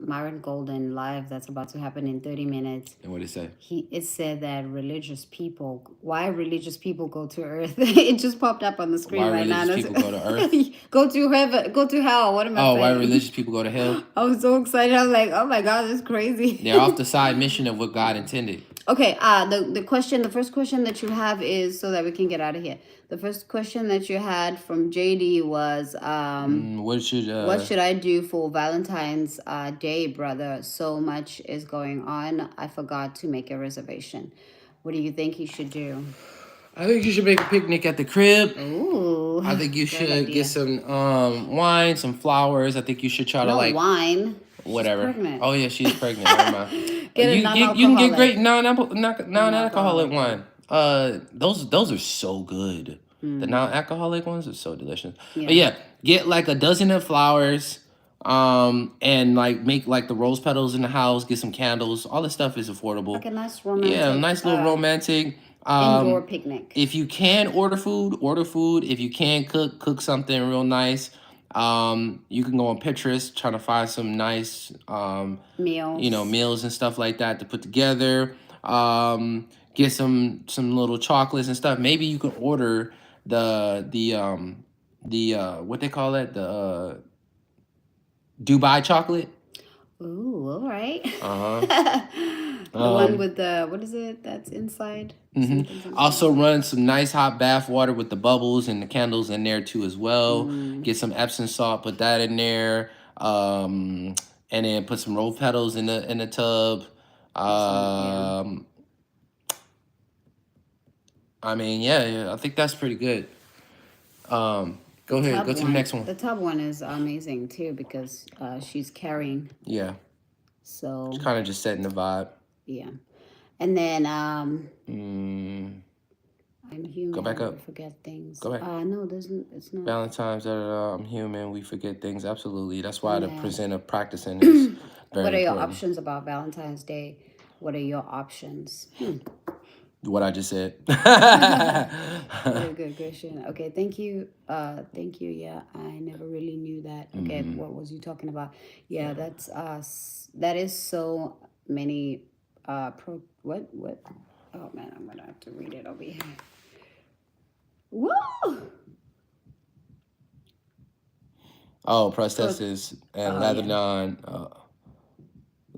Myron Golden live that's about to happen in 30 minutes. And what did it say? It said that why religious people go to earth. It just popped up on the screen right now. Why religious people go to earth? Go to heaven, go to hell. What am I saying? Oh, why religious people go to hell? I was so excited. I was like, oh my God, that's crazy. They're off the side mission of what God intended. Okay, the first question that you have is, so that we can get out of here. The first question that you had from JD was, what should I do for Valentine's Day, brother? So much is going on. I forgot to make a reservation. What do you think he should do? I think you should make a picnic at the crib. Ooh. I think you should get some wine, some flowers. I think you should try to like wine. Whatever. She's pregnant. Oh yeah, she's pregnant. Never mind. You can get great non-alcoholic wine. Those are so good. The non-alcoholic ones are so delicious. Yeah. But yeah, get like a dozen of flowers, and like make like the rose petals in the house. Get some candles. All this stuff is affordable. Like a nice romantic. Yeah, a nice little romantic. Indoor picnic. If you can order food, order food. If you can cook something real nice. You can go on Pinterest, trying to find some nice meals. Meals and stuff like that to put together. Get some little chocolates and stuff. Maybe you can order the what they call it, the Dubai chocolate. Ooh, all right. The one with the, what is it that's inside? Mm-hmm. Also run some nice hot bath water with the bubbles and the candles in there too as well. Get some Epsom salt, put that in there. And then put some rose petals in the tub. I mean, yeah, I think that's pretty good. Go ahead, go to the next one. The tub one is amazing too because she's carrying. Yeah. So it's kind of just setting the vibe. Yeah. And then I'm human. Go back up. I forget things. Go back. No, it's not. Valentine's, I'm human. We forget things. Absolutely. That's why the present of practicing is very What are your important. options about Valentine's Day? What are your options? What I just said. Good question. Okay, thank you. Thank you. Yeah, I never really knew that. Okay, what was you talking about? Yeah, that's us. That is so many. What? Oh man, I'm gonna have to read it over here. Whoa! Oh, prosthesis and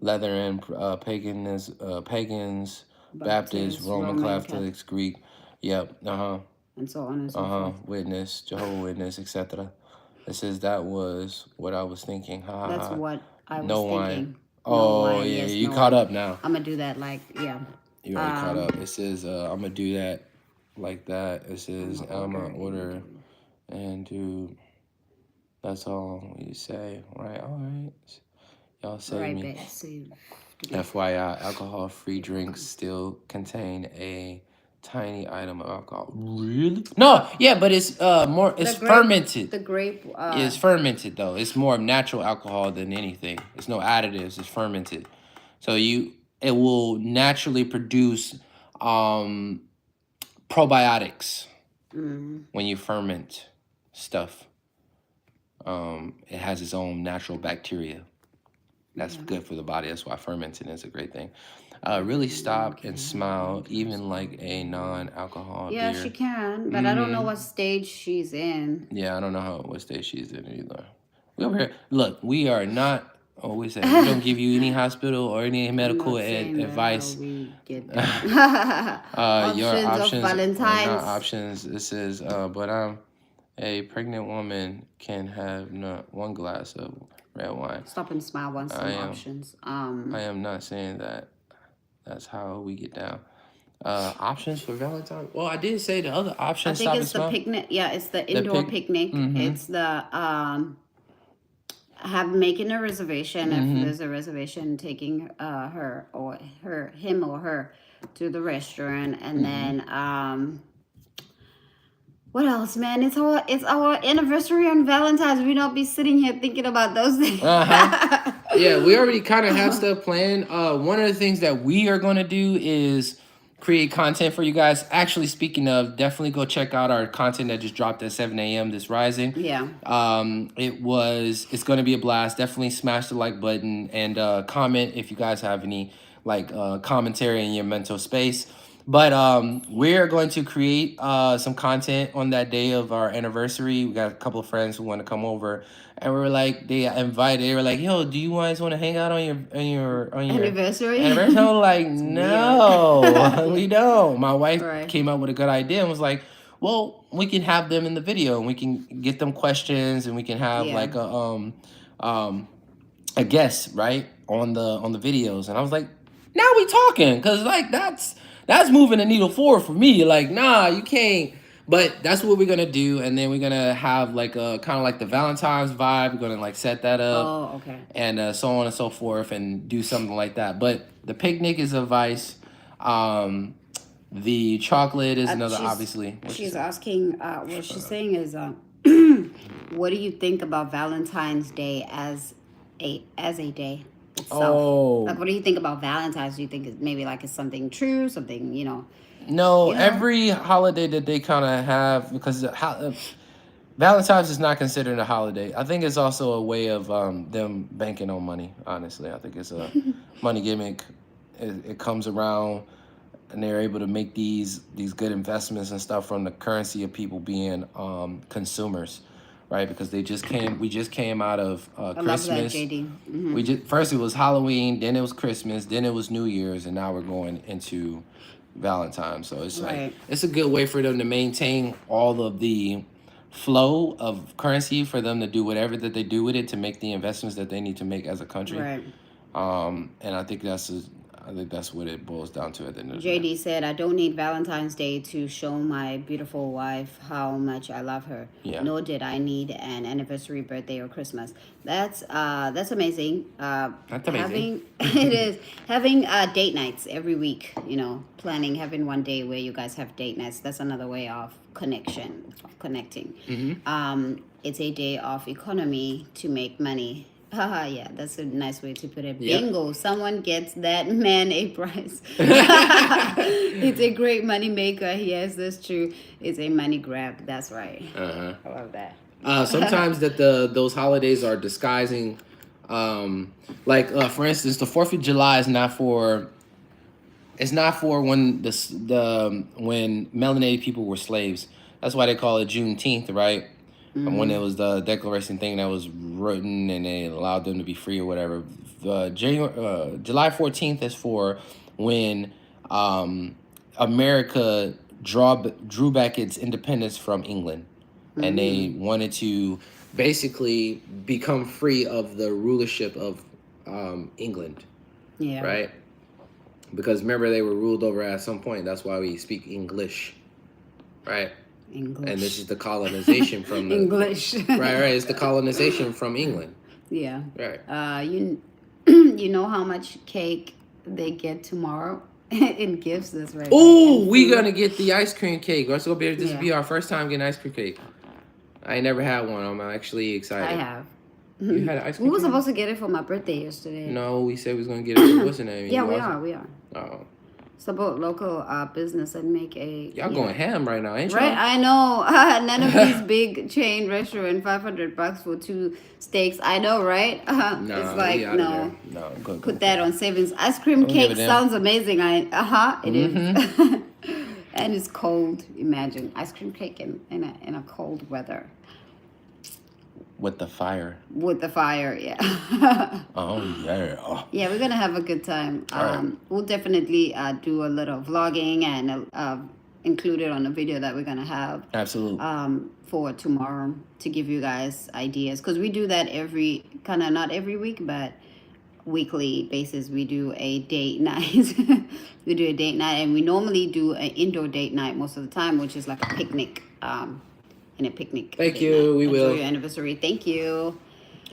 leather and pagans, Baptists, Roman Catholics, Greek. Yep. And so on and so forth. Witness, Jehovah's Witness, etc. It says that was what I was thinking. That's what I was thinking. Wine. Oh, wine, yeah, you caught up now. I'm gonna do that yeah. You already caught up. It says I'm gonna do that like that. It says I'm gonna order and do. That's all you say, right? All right. Y'all say me. FYI, alcohol-free drinks still contain a tiny item of alcohol. Really? No, yeah, but it's more. It's fermented. The grape. It's fermented though. It's more natural alcohol than anything. It's no additives. It's fermented, so it will naturally produce probiotics when you ferment stuff. It has its own natural bacteria. That's good for the body. That's why fermenting is a great thing. Really stop and smile, even like a non-alcohol beer. Yeah, she can, but I don't know what stage she's in. Yeah, I don't know what stage she's in either. We over here. Look, we are not. Oh, we say we don't give you any hospital or any medical advice. We get your options of Valentine's. Are not options. This is, but a pregnant woman can have one glass of red wine. Stop and smile once some options. I am not saying that. That's how we get down. Options for Valentine's. Well, I did say the other options. I think it's the picnic. Yeah, it's the indoor picnic. It's the making a reservation if there's a reservation, taking him or her to the restaurant, and then what else, man? It's our anniversary on Valentine's. We don't be sitting here thinking about those things. Yeah, we already kind of have stuff planned. One of the things that we are going to do is create content for you guys. Actually, speaking of, definitely go check out our content that just dropped at 7 a.m. this rising. Yeah. It's going to be a blast. Definitely smash the like button and comment if you guys have any like commentary in your mental space. But we're going to create some content on that day of our anniversary. We got a couple of friends who want to come over, and we were like, they invited. They were like, "Yo, do you guys want to hang out on your Anniversary. anniversary?" I was like, "No, we don't." My wife Right. came up with a good idea and was like, "Well, we can have them in the video, and we can get them questions, and we can have Yeah. like um a guest right on the videos." And I was like, "Now we talking," because like that's moving the needle forward for me. Like, nah, you can't. But that's what we're gonna do, and then we're gonna have like a kind of like the Valentine's vibe. We're gonna like set that up, Oh, okay. and so on and so forth, and do something like that. But the picnic is a vice. Um, the chocolate is another, obviously. What's she She's saying? asking. What she's saying is, what do you think about Valentine's Day as a day itself? Oh. Like, what do you think about Valentine's? Do you think it's maybe like it's something true, something No, You know? every holiday that they kind of have, because Valentine's is not considered a holiday. I think it's also a way of them banking on money. Honestly, I think it's a money gimmick. It comes around, and they're able to make these good investments and stuff from the currency of people being consumers, right? Because we just came out of I love that, Christmas. JD. We just first it was Halloween, then it was Christmas, then it was New Year's, and now we're going into Valentine's. So it's like Right. it's a good way for them to maintain all of the flow of currency for them to do whatever that they do with it to make the investments that they need to make as a country. Right. And I think that's what it boils down to at the end of the day. JD said, "I don't need Valentine's Day to show my beautiful wife how much I love her. Yeah. Nor did I need an anniversary, birthday, or Christmas." That's amazing. That's amazing. Having it is having date nights every week. Planning having one day where you guys have date nights. That's another way of connecting. It's a day of economy to make money. Haha, yeah, that's a nice way to put it. Yep. Bingo, someone gets that man a prize. It's a great money maker. Yes, that's true. It's a money grab. That's right. Uh-huh. I love that. Sometimes that those holidays are disguising, for instance, the 4th of July is not for. It's not for when when melanated people were slaves. That's why they call it Juneteenth, right? When it was the declaration thing that was written and they allowed them to be free or whatever. July 14th is for when America drew back its independence from England. And they wanted to basically become free of the rulership of England, Yeah. right? Because remember, they were ruled over at some point. That's why we speak English, right? English. And this is the colonization from the English. right. It's the colonization from England, Yeah. right? You know how much cake they get tomorrow in gifts. That's right. Oh, we gonna get the ice cream cake. This will Yeah. be our first time getting ice cream cake. I ain't never had one. I'm actually excited. I have. You had an ice cream We were cake? supposed to get it for my birthday yesterday. No, we said we was gonna get it. What's the name? Yeah, You we wasn't? are. We are. Oh, Support local business and make a. y'all going ham right now, ain't y'all? Right, I know. None of these big chain restaurant, $500 for 2 steaks. I know, right? Nah, It's like we outta no. there. No, go. Put that on savings. Ice cream Don't give cake a damn. sounds amazing. It is. Mm-hmm. And it's cold. Imagine ice cream cake in a cold weather With the fire. with the fire. Yeah. Oh yeah. Oh. Yeah, we're gonna have a good time. All right. We'll definitely do a little vlogging and include it on the video that we're gonna have Absolutely. for tomorrow to give you guys ideas, because we do that not every week, but weekly basis. We do a date night. We do a date night, and we normally do an indoor date night most of the time, which is like a picnic. In a picnic. Thank date you, night. we Enjoy will. your anniversary. Thank you.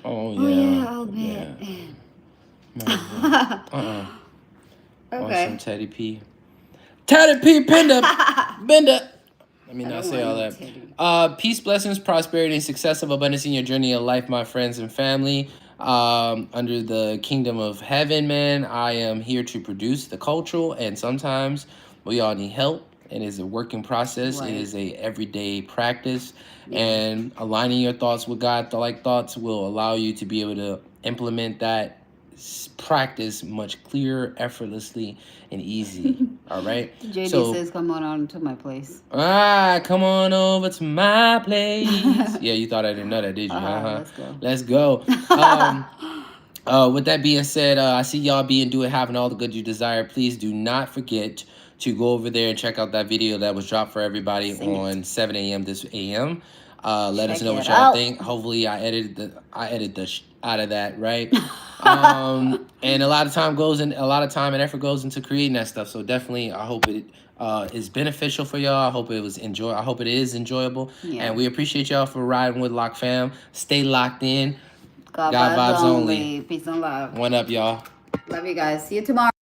Oh yeah. Oh yeah, I'll bet. Yeah. Okay. Awesome, Teddy P. Teddy P. Bender. Bender. Let me I not don't say all want that. you, Teddy. Peace, blessings, prosperity, and success of abundance in your journey of life, my friends and family. Under the kingdom of heaven, man, I am here to produce the cultural, and sometimes we all need help. It is a working process. Right. It is a everyday practice, Yeah. and aligning your thoughts with God-like thoughts will allow you to be able to implement that practice much clearer, effortlessly, and easy. All right. JD says, "Come on to my place." Come on over to my place. Yeah, you thought I didn't know that, did you? Let's go. Let's go. With that being said, I see y'all being doing having all the good you desire. Please do not forget to go over there and check out that video that was dropped for everybody on 7 a.m. this a.m. Let us know what y'all think. Hopefully, I edited the out of that, right? And a lot of time and effort goes into creating that stuff. So definitely, I hope it is beneficial for y'all. I hope it is enjoyable. Yeah. And we appreciate y'all for riding with Lock Fam. Stay locked in. God vibes only. Peace and love. One up, y'all. Love you guys. See you tomorrow.